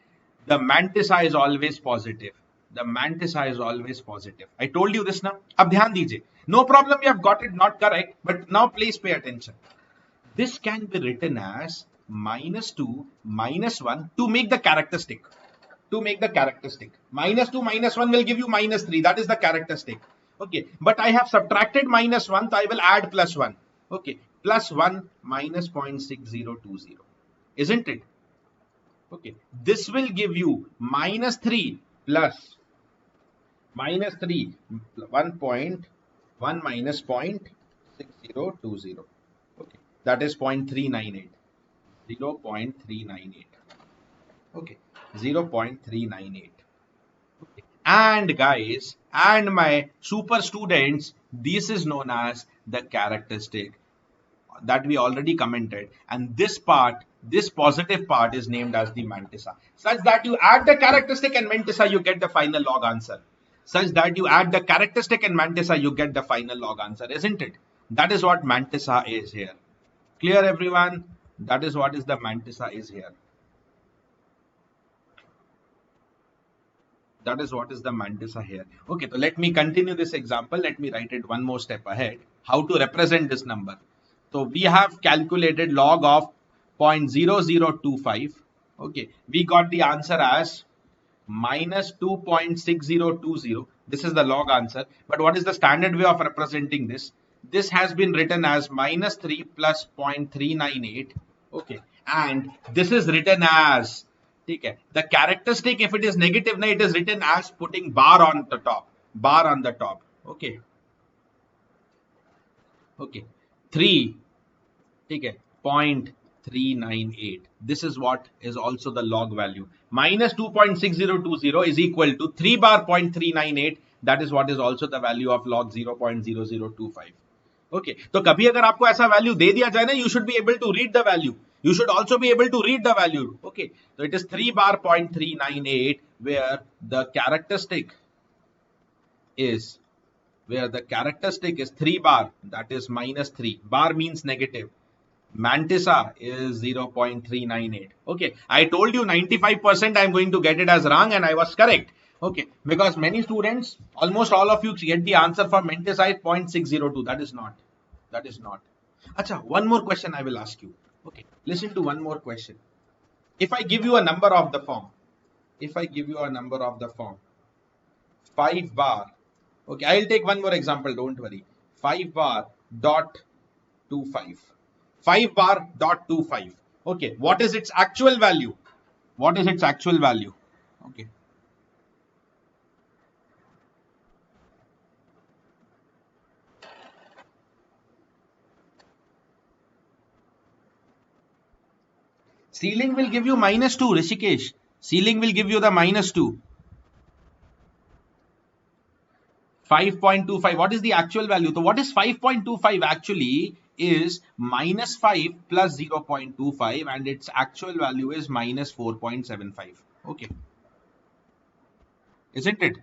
The mantissa is always positive. The mantissa is always positive. I told you this now. Ab dhyan dijiye. No problem, you have got it not correct. But now please pay attention. This can be written as minus 2 minus 1 to make the characteristic. To make the characteristic. Minus 2 minus 1 will give you minus 3. That is the characteristic. Okay. But I have subtracted minus 1, so I will add plus 1. Okay. Plus 1 minus 0.6020. Isn't it? Okay. This will give you minus 3 plus minus 3. 1 minus 0.6020. Okay. That is 0.398. 0.398. Okay. 0.398. Okay. And guys, and my super students, this is known as the characteristic that we already commented, and this part, this positive part, is named as the mantissa. Such that you add the characteristic and mantissa, you get the final log answer. Such that you add the characteristic and mantissa, you get the final log answer, isn't it? That is what mantissa is here. Clear, everyone? That is what is the mantissa is here. That is what is the mantissa here. Okay, so let me continue this example. Let me write it one more step ahead. How to represent this number? So we have calculated log of 0.0025. Okay, we got the answer as minus 2.6020. This is the log answer. But what is the standard way of representing this? This has been written as minus 3 plus 0.398. Okay, and this is written as, okay, the characteristic, if it is negative, now it is written as putting bar on the top. Bar on the top. Okay. Okay. 3. Okay. 0.398. This is what is also the log value. Minus 2.6020 is equal to 3 bar 0.398. That is what is also the value of log 0.0025. Okay. तो कभी अगर आपको ऐसा value दे दिया जाए ना, you should be able to read the value. You should also be able to read the value. Okay. So it is 3 bar 0.398 where the characteristic is 3 bar, that is minus 3. Bar means negative. Mantissa is 0.398. Okay, I told you 95% I'm going to get it as wrong, and I was correct. Okay, because many students, almost all of you get the answer for mantissa is 0.602. That is not. That is not. Acha, one more question I will ask you. Okay, listen to one more question. If I give you a number of the form, 5 bar. Okay, I'll take one more example, don't worry. 5 bar dot 25. 5 bar dot 25. Okay, what is its actual value? What is its actual value? Okay. Ceiling will give you minus 2, Rishikesh. Ceiling will give you the minus 2. 5.25. What is the actual value? So what is 5.25 actually is minus 5 plus 0.25, and its actual value is minus 4.75. Okay. Isn't it?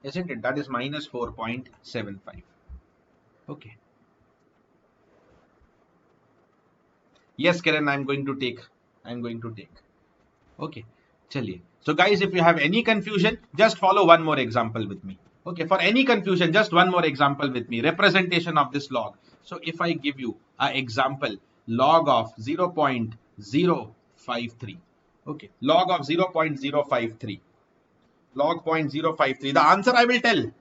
Isn't it? That is minus 4.75. Okay. Yes, Kiran, I'm going to take. Okay. Chaliye. So guys, if you have any confusion, just follow one more example with me. Okay. For any confusion, just one more example with me. Representation of this log. So if I give you an example, log of 0.053. Okay. Log of 0.053. Log 0.053. The answer I will tell.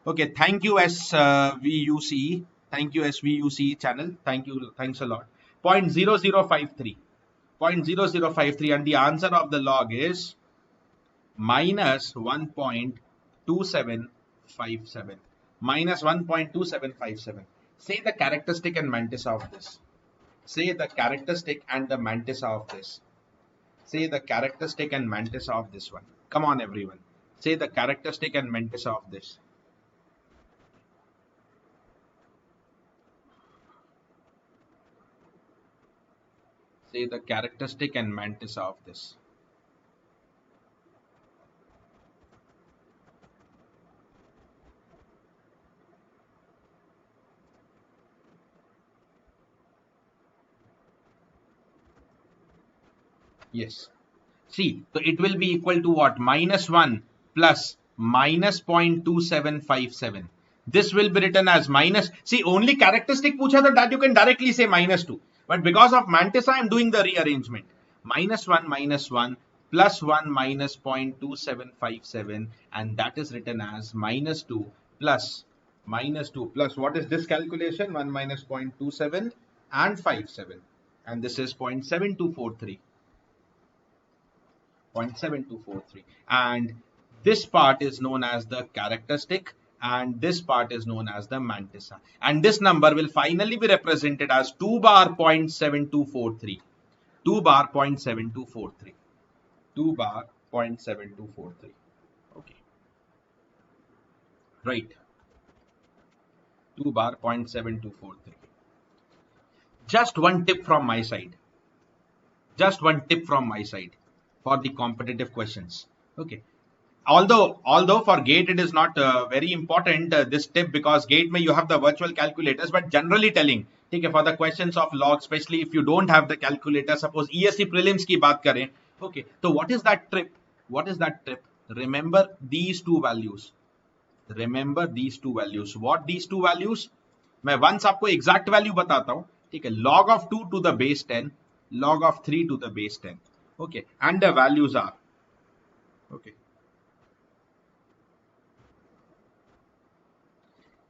Okay. Thank you SVUC. Thank you SVUC channel. Thank you. Thanks a lot. 0.0053. 0.0053, and the answer of the log is minus 1.2757. Minus 1.2757. Say the characteristic and mantissa of this. Say the characteristic and the mantissa of this. Say the characteristic and mantissa of this one. Come on, everyone. Say the characteristic and mantissa of this. Say the characteristic and mantissa of this. Yes. See, so it will be equal to what? Minus 1 plus minus 0.2757. This will be written as minus. See, only characteristic pucha that you can directly say minus 2. But because of mantissa, I am doing the rearrangement. Minus 1 plus 1 minus 0.2757, and that is written as minus 2 plus what is this calculation? 1 minus 0.27 and 57, and this is 0.7243. 0.7243, and this part is known as the characteristic, and this part is known as the mantissa, and this number will finally be represented as 2 bar 0.7243. 2 bar 0.7243. 2 bar 0.7243. Okay, right. 2 bar 0.7243. Just one tip from my side. Just one tip from my side for the competitive questions. Okay, Although for gate it is not very important this tip, because gate may you have the virtual calculators, but generally telling, okay, for the questions of log, especially if you don't have the calculator, suppose ESC prelims ki baat kare, okay, so what is that trip? Remember these two values. What these two values? मैं once आपको exact value बताता हूं, ठीक है, log of 2 to the base 10, log of 3 to the base 10, okay, and the values are, okay,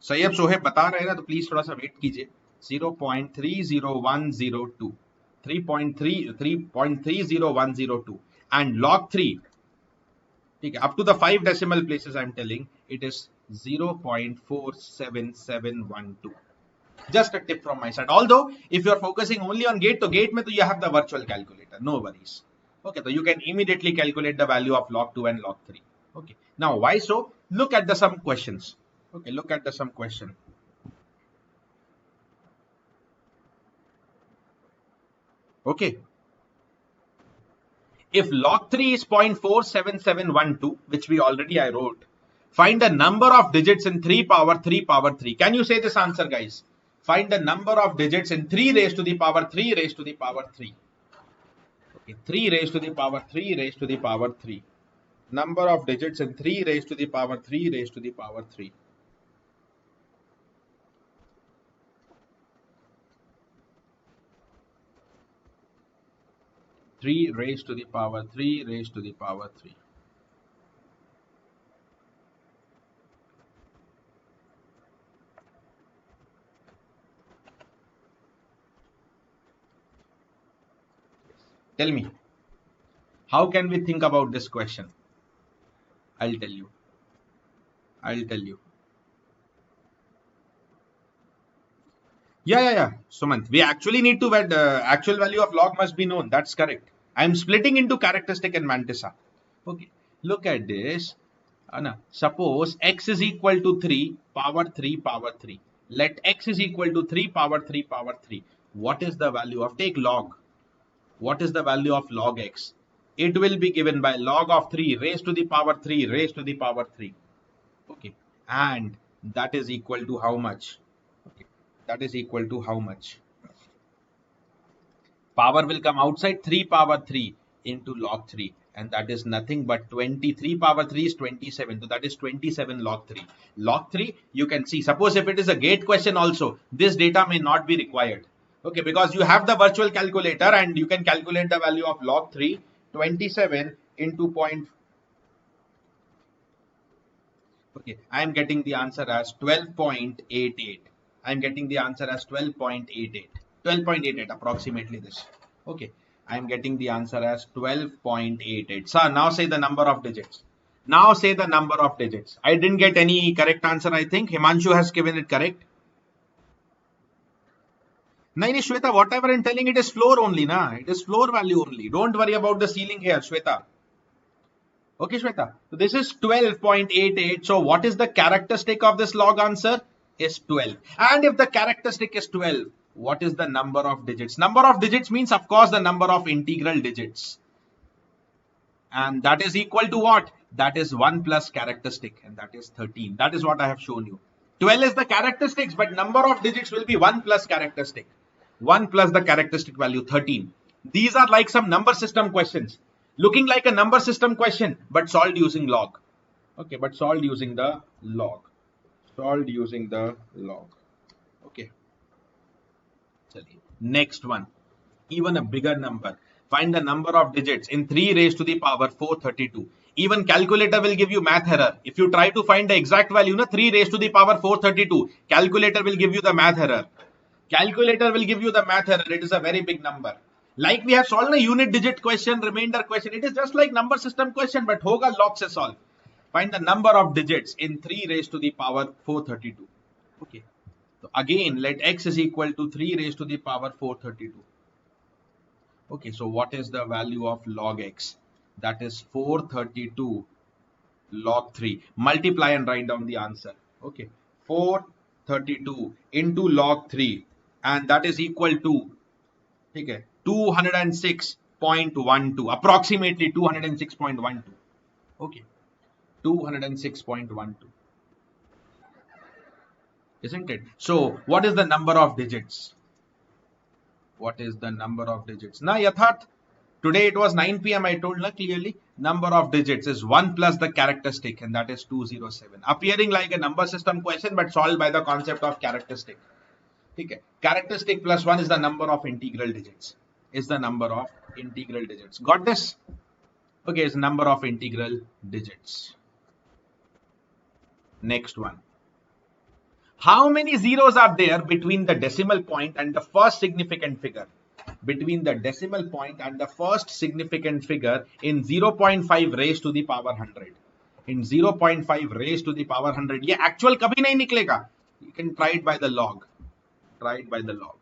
Syed Sohaib बता रहे हैं ना, तो प्लीज थोड़ा सा वेट कीजिए. 0.30102, 3.30102 and log 3, ठीक है, up to the 5 decimal places I'm telling, it is 0.47712. Just a tip from my side. Although if you are focusing only on gate, तो gate में तो you have the virtual calculator, no worries. Okay, so you can immediately calculate the value of log 2 and log 3. Okay, now why so? Look at the some questions. Okay, look at the some question. Okay, if log 3 is 0.47712, which we already I wrote, find the number of digits in 3 power 3 power 3. Can you say this answer, guys? Find the number of digits in 3 raised to the power 3 raised to the power 3. Okay, 3 raised to the power 3 raised to the power 3. Number of digits in 3 raised to the power 3 raised to the power 3. Three raised to the power 3 raised to the power 3. Tell me, how can we think about this question? I'll tell you. Yeah. Sumant, we actually need to actual value of log must be known. That's correct. I'm splitting into characteristic and mantissa. Okay, look at this. Anna, suppose x is equal to 3 power 3 power 3. Let x is equal to 3 power 3 power 3. What is the value of, take log. What is the value of log x? It will be given by log of 3 raised to the power 3 raised to the power 3. Okay, and that is equal to how much? Okay, that is equal to how much? Power will come outside, 3 power 3 into log 3, and that is nothing but 23 power 3 is 27, so that is 27 log 3. Log 3, you can see, suppose if it is a gate question also, this data may not be required. Okay, because you have the virtual calculator and you can calculate the value of log 3, 27 into point. Okay, I am getting the answer as 12.88. I am getting the answer as 12.88. 12.88 approximately this. Okay, I am getting the answer as 12.88. So now say the number of digits. Now say the number of digits. I didn't get any correct answer, I think. Himanshu has given it correct. No, Shweta, whatever I'm telling, it is floor only, na? It is floor value only. Don't worry about the ceiling here, Shweta. Okay, Shweta. So this is 12.88. So what is the characteristic of this log answer? Is 12. And if the characteristic is 12, what is the number of digits? Number of digits means, of course, the number of integral digits. And that is equal to what? That is 1 plus characteristic, and that is 13. That is what I have shown you. 12 is the characteristics, but number of digits will be 1 plus characteristic. 1 plus the characteristic value, 13. These are like some number system questions. Looking like a number system question, but solved using log. Okay, but solved using the log. Solved using the log. Okay. Next one. Even a bigger number. Find the number of digits in 3 raised to the power 432. Even calculator will give you math error. If you try to find the exact value, 3 raised to the power 432, calculator will give you the math error. Calculator will give you the math error. It is a very big number. Like we have solved a unit digit question, remainder question. It is just like number system question, but hoga log se solve. Find the number of digits in 3 raised to the power 432. Okay. So again, let x is equal to 3 raised to the power 432. Okay, so what is the value of log x? That is 432 log 3. Multiply and write down the answer. Okay, 432 into log 3, and that is equal to, okay, 206.12, approximately 206.12. Okay, 206.12, isn't it? So what is the number of digits? What is the number of digits? Na Yatharth, today it was 9 p.m. I told na clearly. Number of digits is 1 plus the characteristic, and that is 207. Appearing like a number system question, but solved by the concept of characteristic. Okay. Characteristic plus 1 is the number of integral digits. Is the number of integral digits. Got this? Okay, it's number of integral digits. Next one. How many zeros are there between the decimal point and the first significant figure? Between the decimal point and the first significant figure in 0.5 raised to the power 100. In 0.5 raised to the power 100. ये actual कभी नहीं निकलेगा. You can try it by the log. Try it by the log.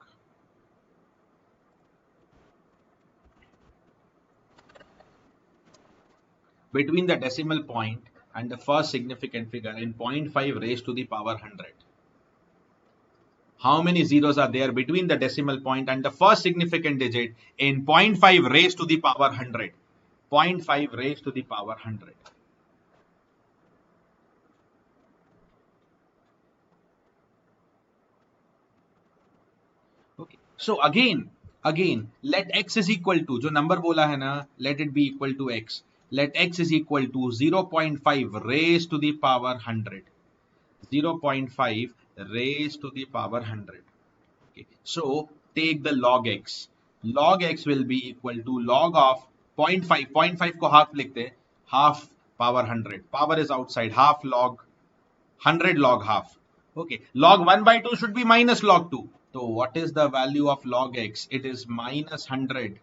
Between the decimal point and the first significant figure in 0.5 raised to the power 100. How many zeros are there between the decimal point and the first significant digit in 0.5 raised to the power 100? 0.5 raised to the power 100. Okay. So again, let x is equal to, जो number बोला है ना, let it be equal to x. Let x is equal to 0.5 raised to the power 100. 0.5 raised to the power 100. Okay. So take the log x. Log x will be equal to log of 0.5. 0.5 को half लिखते, half power 100. Power is outside. Half log 100 log half. Okay. Log 1 by 2 should be minus log 2. So what is the value of log x? It is minus 100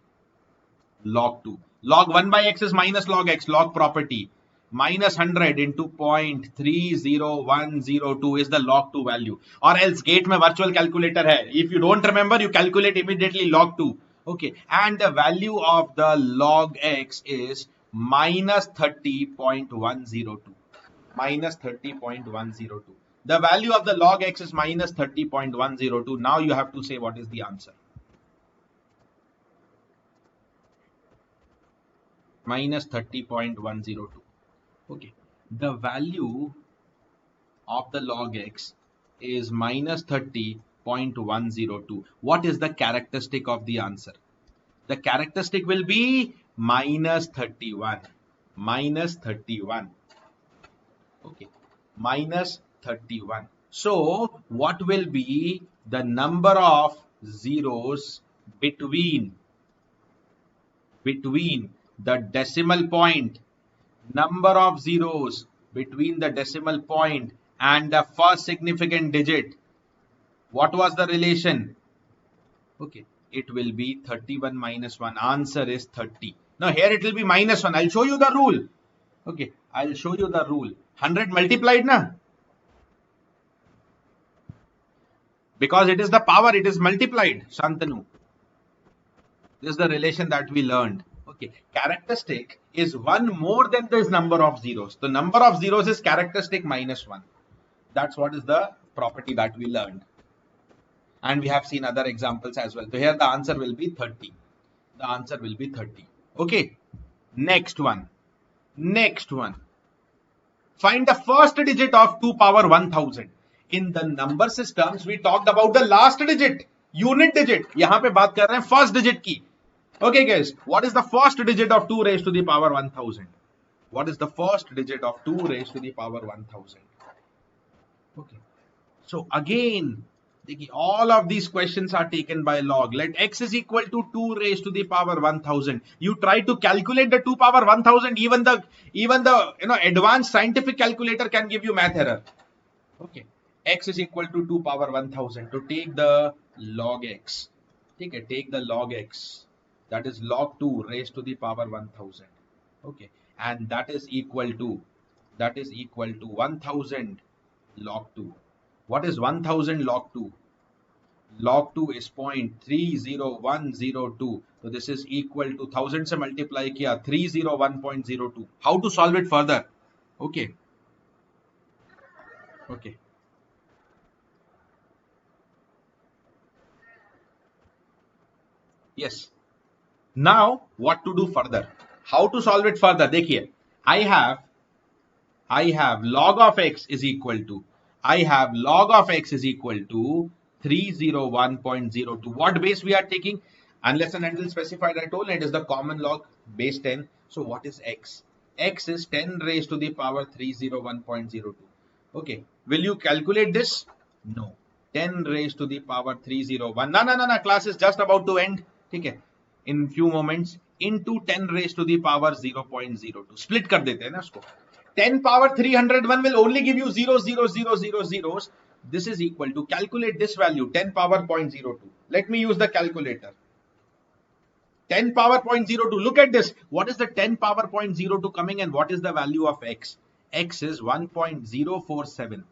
log 2. Log 1 by x is minus log x, log property. Minus 100 into 0.30102 is the log 2 value. Or else gate में virtual calculator hai. If you don't remember, you calculate immediately log 2. Okay. And the value of the log x is minus 30.102. Minus 30.102. The value of the log x is minus 30.102. Now you have to say what is the answer. Minus 30.102. Okay. The value of the log x is minus 30.102. What is the characteristic of the answer? The characteristic will be minus 31. Minus 31. Okay. Minus 31. So what will be the number of zeros between the decimal point, number of zeros between the decimal point and the first significant digit? What was the relation? Okay, it will be 31 minus 1. Answer is 30. Now here it will be minus 1. I'll show you the rule. Okay, I'll show you the rule. 100 multiplied na? Because it is the power, it is multiplied, Shantanu. This is the relation that we learned. Okay, characteristic is 1 more than this number of zeros. The number of zeros is characteristic minus 1. That's what is the property that we learned. And we have seen other examples as well. So here the answer will be 30. The answer will be 30. Okay, next one. Next one. Find the first digit of 2 power 1000. In the number systems, we talked about the last digit, unit digit. यहाँ पे बात कर रहे हैं first digit की. Okay guys, what is the first digit of 2 raised to the power 1000? What is the first digit of 2 raised to the power 1000? Okay. So again, all of these questions are taken by log. Let x is equal to 2 raised to the power 1000. You try to calculate the 2 power 1000. Even the advanced scientific calculator can give you math error. Okay. X is equal to 2 power 1000. To take the log x. Okay, take the log x. That is log 2 raised to the power 1000. Okay, and that is equal to 1000 log 2. What is 1000 log 2? Log 2 is 0.30102. So this is equal to 1000 से multiply किया 301.02. How to solve it further? Okay. Okay. Yes. Now what to do further? How to solve it further? देखिए, I have I have log of x is equal to 301.02. What base we are taking? Unless and until specified, I told it is the common log base 10. So what is x? X is 10 raised to the power 301.02. Okay. Will you calculate this? No. 10 raised to the power 301. No. Class is just about to end. Okay. In few moments. Into 10 raised to the power 0.02. Split kar dete hain na usko. 10 power 301 will only give you 0 zeros. This is equal to, calculate this value, 10 power 0.02. Let me use the calculator. 10 power 0.02. Look at this. What is the 10 power 0.02 coming and what is the value of x? X is 1.047.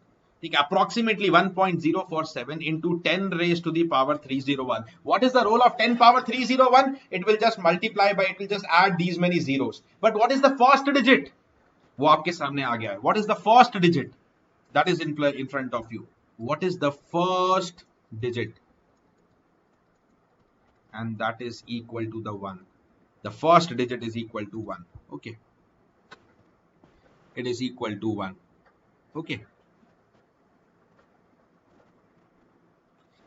Approximately 1.047 into 10 raised to the power 301. What is the role of 10 power 301? It will just multiply by, it will just add these many zeros. But what is the first digit? वो आपके सामने आ गया है. What is the first digit that is in front of you? What is the first digit? And that is equal to the 1. The first digit is equal to 1. Okay. It is equal to 1. Okay.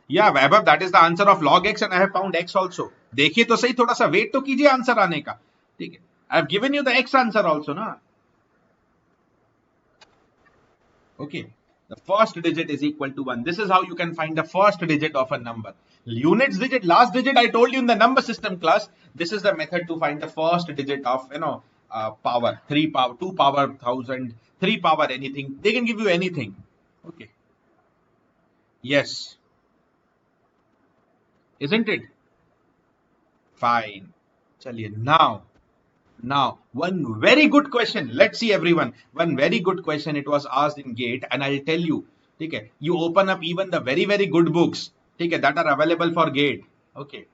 Yeah, Vaibhav, that is the answer of log x and I have found x also. देखिए तो सही, थोड़ा सा wait तो कीजिए answer आने का. ठीक है. I have given you the x answer also, na? Okay, the first digit is equal to 1. This is how you can find the first digit of a number. Units digit, last digit, I told you in the number system class. This is the method to find the first digit of, power. 3 power, 2 power 1000, 3 power anything. They can give you anything. Okay. Yes. Isn't it? Fine. Chaliye, now, one very good question. Let's see, everyone. One very good question. It was asked in GATE, and I'll tell you. Okay, you open up even the very, very good books. Okay, that are available for GATE. Okay,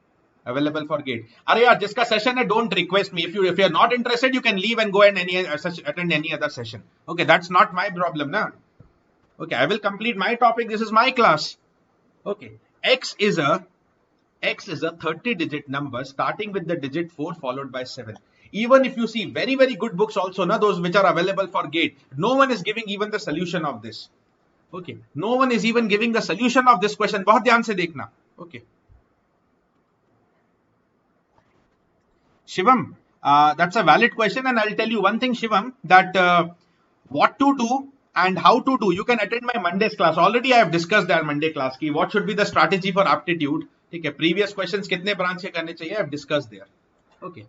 available for GATE. Are yaar, jiska session hai, don't request me. If you're not interested, you can leave and go and attend any other session. Okay, that's not my problem, na. Okay, I will complete my topic. This is my class. Okay, x is a 30-digit number starting with the digit 4 followed by 7. Even if you see very, very good books also, those which are available for GATE, no one is giving even the solution of this. Okay, no one is even giving the solution of this question. बहुत ध्यान से देखना. Okay. Shivam, that's a valid question, and I'll tell you one thing, Shivam, that what to do and how to do. You can attend my Monday's class. Already I have discussed that Monday class ki what should be the strategy for aptitude. Okay, previous questions kitne branch se karne chahiye, I have discussed there. Okay.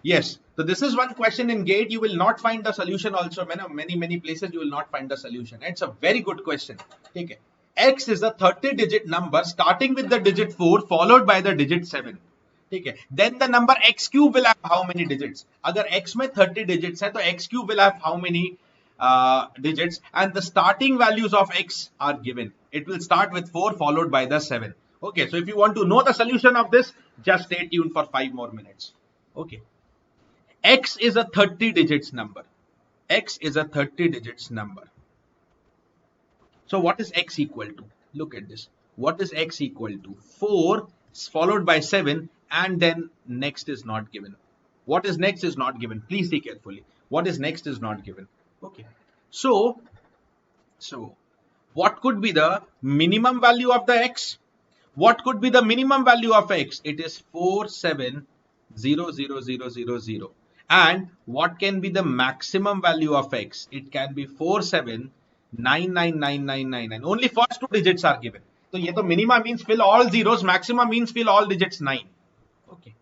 Yes, so this is one question in GATE. You will not find the solution also. Many places you will not find the solution. It's a very good question. Okay. X is a 30-digit number starting with the digit 4 followed by the digit 7. Okay. Then the number x cube will have how many digits? Agar x mein 30 digits hai, to x cube will have how many digits? And the starting values of x are given. It will start with 4 followed by the 7. Okay, so if you want to know the solution of this, just stay tuned for 5 more minutes. Okay. X is a 30 digits number. X is a 30 digits number. So what is x equal to? Look at this. What is x equal to? 4 followed by 7 and then next is not given. What is next is not given. Please see carefully. What is next is not given. Okay. So what could be the minimum value of the x? What could be the minimum value of x? It is 470000. And what can be the maximum value of x? It can be 47999999. Only first 2 digits are given. So ye to minima means fill all zeros, maximum means fill all digits 9. Okay.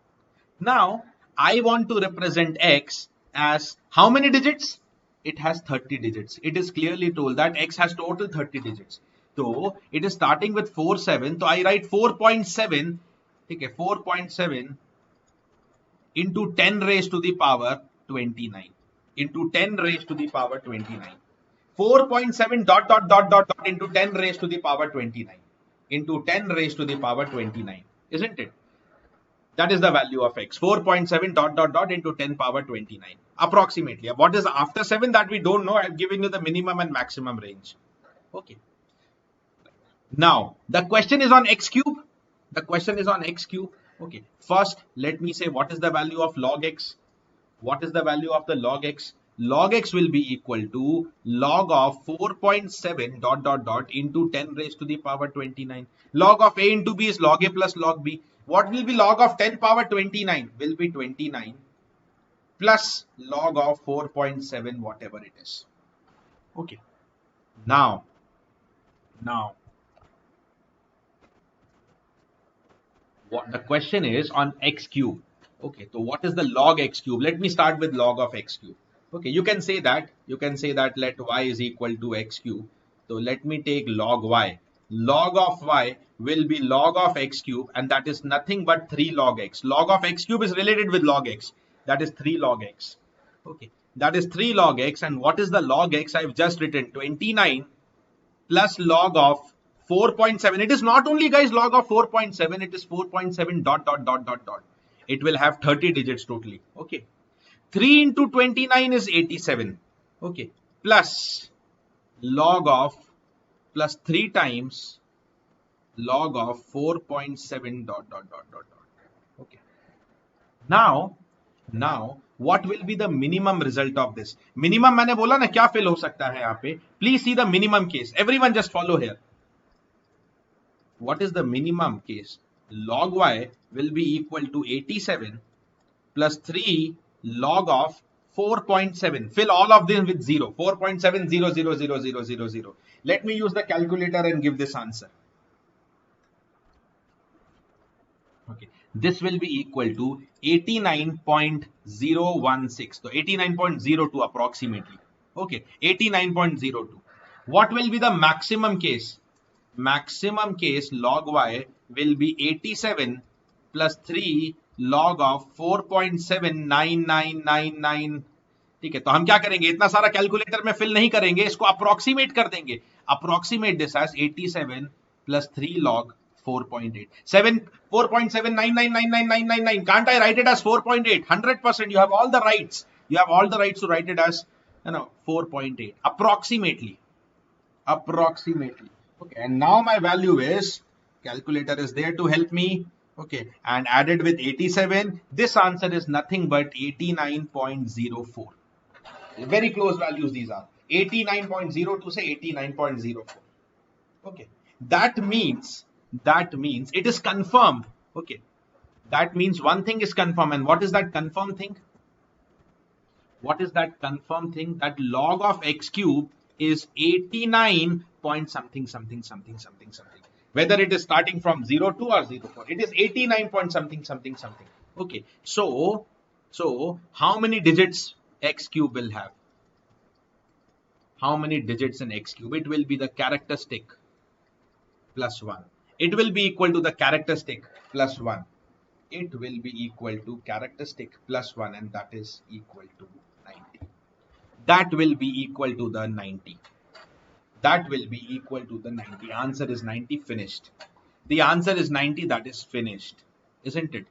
Now I want to represent x as how many digits? It has 30 digits. It is clearly told that x has total 30 digits. So it is starting with 47. So I write 4.7. Okay, 4.7 into 10 raised to the power 29. Into 10 raised to the power 29. 4.7 dot into 10 raised to the power 29. Into 10 raised to the power 29. Isn't it? That is the value of x. 4.7 dot into 10 power 29. Approximately. What is after 7 that we don't know? I've given you the minimum and maximum range. Okay. Now, the question is on x cube. The question is on x cube. Okay. First, let me say what is the value of log x. What is the value of the log x? log x will be equal to log of 4.7 dot dot dot into 10 raised to the power 29. Log of a into b is log a plus log b. What will be log of 10 power 29? Will be 29 plus log of 4.7 whatever it is. Okay. Now what the question is on x cube. Okay, so what is the log x cube? Let me start with log of x cube. Okay, you can say that let y is equal to x cube. So let me take log y. Log of y will be log of x cube, and that is nothing but 3 log x. Log of x cube is related with log x. That is 3 log x. Okay, that is 3 log x. And what is the log x? I've just written 29 plus log of 4.7. It is not only, guys, log of 4.7, it is 4.7 dot dot dot dot dot. It will have 30 digits totally. Okay, 3 into 29 is 87. Okay, plus log of plus 3 times log of 4.7 dot dot dot dot dot. Okay, now what will be the minimum result of this? Minimum मैंने बोला ना क्या fill हो सकता है यहाँ पे. Please see the minimum case. Everyone just follow here. What is the minimum case? Log y will be equal to 87 plus 3 log of 4.7. Fill all of them with 0. 4.7000000. Let me use the calculator and give this answer. Okay, this will be equal to 89.016. So 89.02 approximately. Okay, 89.02. What will be the maximum case? Maximum case log y will be 87 plus 3 log of 4.79999. ठीक है, तो हम क्या करेंगे, इतना सारा calculator में fill नहीं करेंगे, इसको अप्रोक्सीमेट कर देंगे. Approximate this as 87 plus 3 log 4.8. 4.7999999. Can't I write it as 4.8? 100%. You have all the rights. You have all the rights to write it as 4.8 approximately. Okay, and now my value is, calculator is there to help me. Okay, and added with 87, this answer is nothing but 89.04. Very close values these are. 89.02 say 89.04. Okay, that means it is confirmed. Okay, that means one thing is confirmed. And what is that confirmed thing? What is that confirmed thing? That log of x cube is 89 point something. Whether it is starting from 02 or 04, it is 89 point something. Okay, so how many digits x cube will have? How many digits in x cube? It will be the characteristic plus 1. It will be equal to the characteristic plus 1. It will be equal to characteristic plus 1, and that is equal to 90. That will be equal to the 90. That will be equal to the 90. Answer is 90, finished. The answer is 90, that is finished. Isn't it?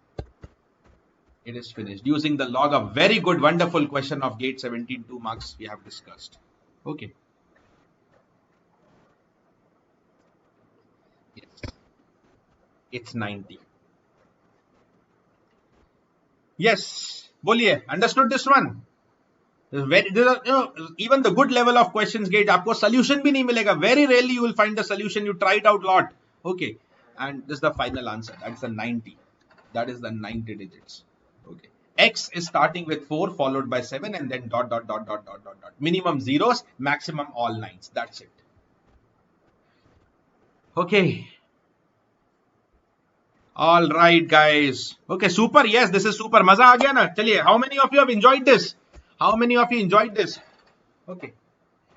It is finished. Using the log of very good, wonderful question of GATE 17, 2 marks we have discussed. Okay. Yes. It's 90. Yes. Boliye, understood this one? Even the good level of questions GATE, आपको solution भी नहीं मिलेगा. Very rarely you will find the solution. You try it out lot. Okay. And this is the final answer. That's the 90. That is the 90 digits. Okay. X is starting with 4 followed by 7 and then dot. Minimum zeros, maximum all 9s. That's it. Okay. All right, guys. Okay, super. Yes, this is super. Maza aa gaya na? Chaliye, how many of you have enjoyed this? How many of you enjoyed this? Okay.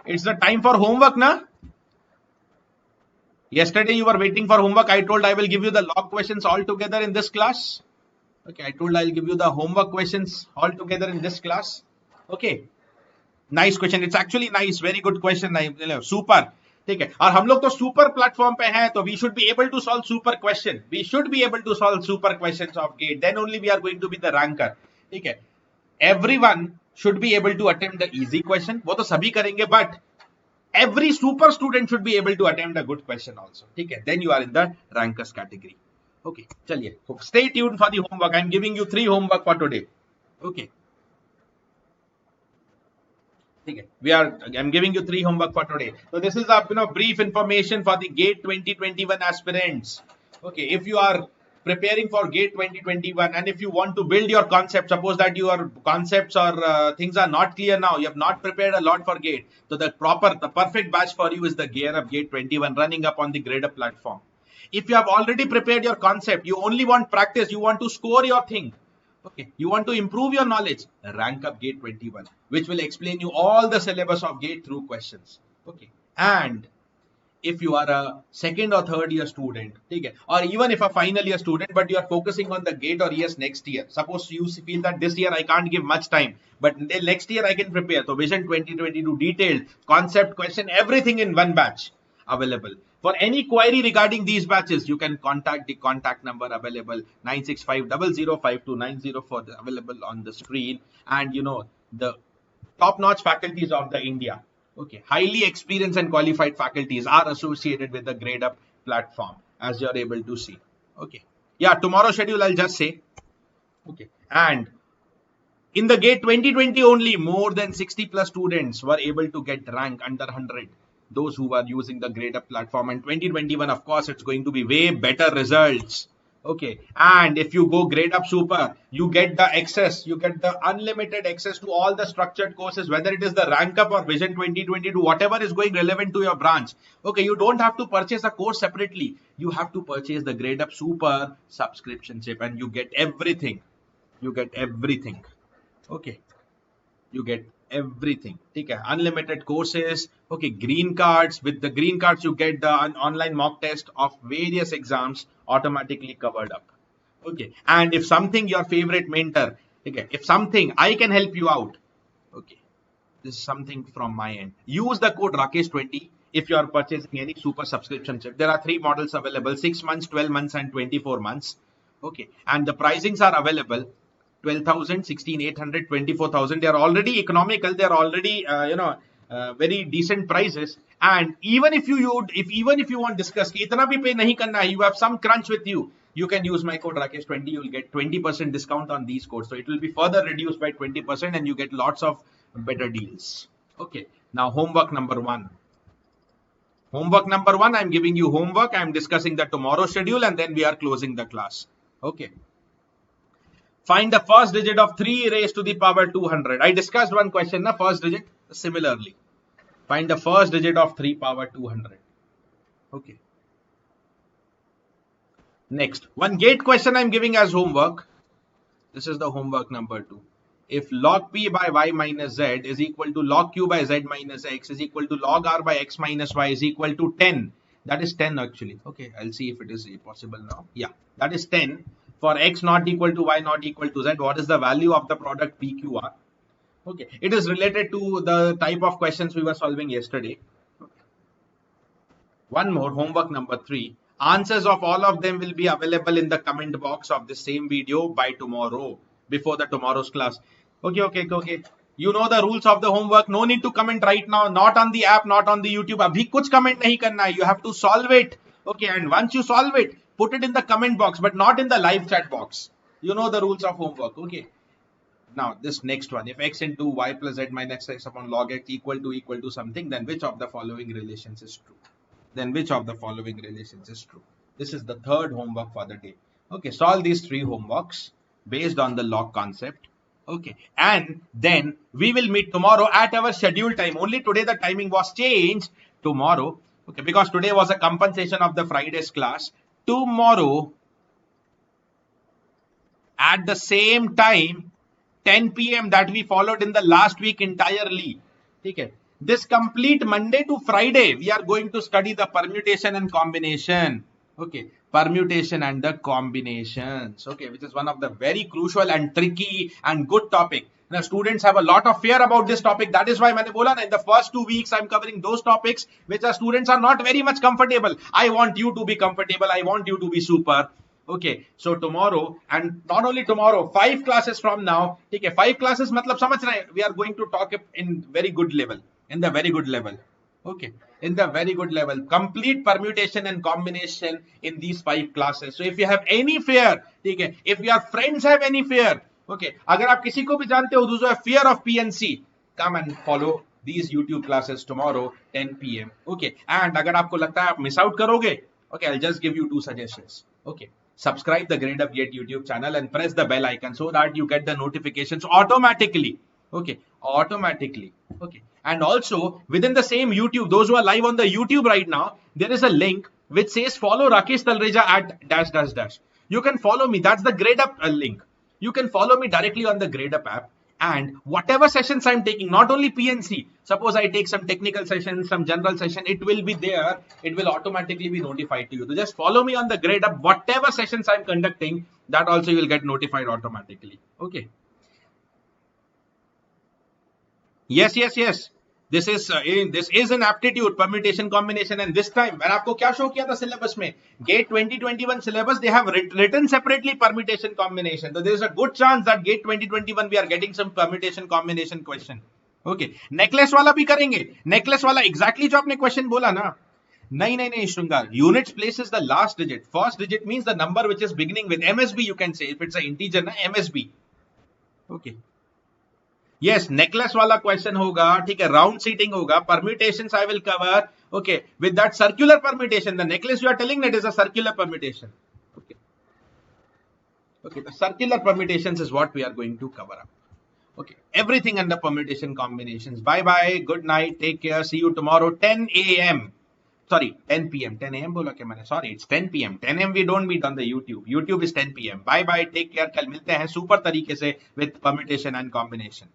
It's the time for homework, na? Yesterday you were waiting for homework. I told I will give you the log questions all together in this class. Okay, I told I'll give you the homework questions all together in this class. Okay. Nice question. It's actually nice. Very good question. Super. ठीक है, और हम लोग तो super platform पे हैं, तो we should be able to solve super question. We should be able to solve super questions of GATE. Then only we are going to be the ranker. ठीक है, everyone should be able to attempt the easy question. वो तो सभी करेंगे, but every super student should be able to attempt a good question also. ठीक है, then you are in the rankers category. Okay, चलिए, stay tuned for the homework. I am giving you 3 homework for today. Okay. I'm giving you 3 homework for today. So this is a brief information for the GATE 2021 aspirants. Okay, if you are preparing for GATE 2021 and if you want to build your concept, suppose that your concepts or things are not clear now, you have not prepared a lot for GATE. So the perfect batch for you is the Gear Up GATE 21 running up on the GradeUp platform. If you have already prepared your concept, you only want practice, you want to score your thing. Okay, you want to improve your knowledge, rank up GATE 21, which will explain you all the syllabus of GATE through questions. Okay, and if you are a second or third year student, okay, or even if a final year student, but you are focusing on the GATE or ES next year. Suppose you feel that this year I can't give much time, but next year I can prepare. So Vision 2022 detailed concept, question, everything in one batch available. For any query regarding these batches, you can contact the contact number available 965005290 for the available on the screen. And the top-notch faculties of the India, okay, highly experienced and qualified faculties are associated with the GradeUp platform, as you are able to see. Okay, yeah, tomorrow's schedule I'll just say. Okay, and in the GATE 2020 only, more than 60 plus students were able to get rank under 100. Those who were using the GradeUp platform, and 2021, of course, it's going to be way better results. Okay, and if you go GradeUp Super, you get the access, you get the unlimited access to all the structured courses, whether it is the Rank Up or Vision 2022, whatever is going relevant to your branch. Okay, you don't have to purchase a course separately. You have to purchase the GradeUp Super subscription chip, and you get everything. You get everything. Okay, you get everything. Okay, unlimited courses. Okay, green cards. With the green cards, you get the online mock test of various exams automatically covered up. Okay, and if something your favorite mentor, okay, if something I can help you out, okay, this is something from my end. Use the code Rakesh20 if you are purchasing any super subscription chip. There are 3 models available: 6 months, 12 months, and 24 months. Okay, and the pricings are available. 12,000, 16,800, 24,000. They are already economical. They are already, very decent prices. And even if you want to discuss, itna bhi pay nahi karna hai, you have some crunch with you, you can use my code Rakesh20. You will get 20% discount on these codes. So it will be further reduced by 20%, and you get lots of better deals. Okay. Now homework number 1. Homework number 1. I'm giving you homework. I'm discussing the tomorrow schedule, and then we are closing the class. Okay. Find the first digit of 3 raised to the power 200. I discussed one question, na first digit. Similarly, find the first digit of 3 power 200. Okay. Next, one GATE question I'm giving as homework. This is the homework number 2. If log p by y minus z is equal to log q by z minus x is equal to log r by x minus y is equal to 10. That is 10 actually. Okay, I'll see if it is possible now. Yeah, that is 10. For x not equal to y not equal to z, what is the value of the product PQR? Okay, it is related to the type of questions we were solving yesterday. Okay. One more, homework number 3. Answers of all of them will be available in the comment box of the same video by tomorrow, before the tomorrow's class. Okay. You know the rules of the homework. No need to comment right now. Not on the app, not on the YouTube. Abhi kuch comment nahi karna hai. You have to solve it. Okay, and once you solve it, put it in the comment box, but not in the live chat box. You know the rules of homework. Okay. Now this next one, if x into y plus z minus x upon log x equal to something, then which of the following relations is true? This is the third homework for the day. Okay, solve these 3 homeworks based on the log concept. Okay, and then we will meet tomorrow at our scheduled time. Only today the timing was changed. Tomorrow, okay, because today was a compensation of the Friday's class. Tomorrow at the same time, 10 p.m. that we followed in the last week entirely. Okay. This complete Monday to Friday, we are going to study the permutation and combination. Okay, permutation and the combinations. Okay, which is one of the very crucial and tricky and good topic. Now, students have a lot of fear about this topic. That is why I said in the first 2 weeks, I'm covering those topics which our students are not very much comfortable. I want you to be comfortable. I want you to be super. Okay, so tomorrow, and not only tomorrow, 5 classes from now. Okay, 5 classes, matlab samajh rahe hain? We are going to talk in very good level. In the very good level. Okay, in the very good level. Complete permutation and combination in these 5 classes. So if you have any fear, okay, if your friends have any fear, okay, agar aap kisi ko bhi jante ho, those who have fear of PNC, come and follow these YouTube classes tomorrow 10 p.m. Okay, and अगर आपको लगता है आप miss out करोगे, okay, I'll just give you 2 suggestions. Okay, subscribe the Grade Up Yet YouTube channel and press the bell icon so that you get the notifications automatically. Okay, automatically. Okay, and also within the same YouTube, those who are live on the YouTube right now, there is a link which says follow Rakesh Talreja at dash dash dash. You can follow me. That's the Grade Up link. You can follow me directly on the Grade Up app. And whatever sessions I'm taking, not only PNC, suppose I take some technical sessions, some general session, it will be there. It will automatically be notified to you. So just follow me on the Grade Up. Whatever sessions I'm conducting, that also you will get notified automatically. Okay. Yes. This is an aptitude permutation combination, and this time when आपको क्या show किया था syllabus में, GATE 2021 syllabus, they have written separately permutation combination. So there is a good chance that GATE 2021 we are getting some permutation combination question. Okay, necklace वाला भी करेंगे. Necklace वाला exactly जो आपने question बोला ना. नहीं श्रृंगार. Units place is the last digit. First digit means the number which is beginning with MSB. You can say if it's an integer ना MSB. Okay. Yes, necklace वाला question होगा, ठीक है, round seating होगा, permutations I will cover, okay, with that circular permutation, the necklace you are telling that is a circular permutation, okay, the circular permutations is what we are going to cover up, okay, everything under permutation combinations. Bye bye, good night, take care, see you tomorrow 10 a.m. Sorry, 10 p.m. 10 a.m. बोला क्या मैंने? Sorry, it's 10 p.m. 10 a.m. we don't meet on the YouTube. YouTube is 10 p.m. Bye bye, take care. कल मिलते हैं super तरीके से with permutation and combination.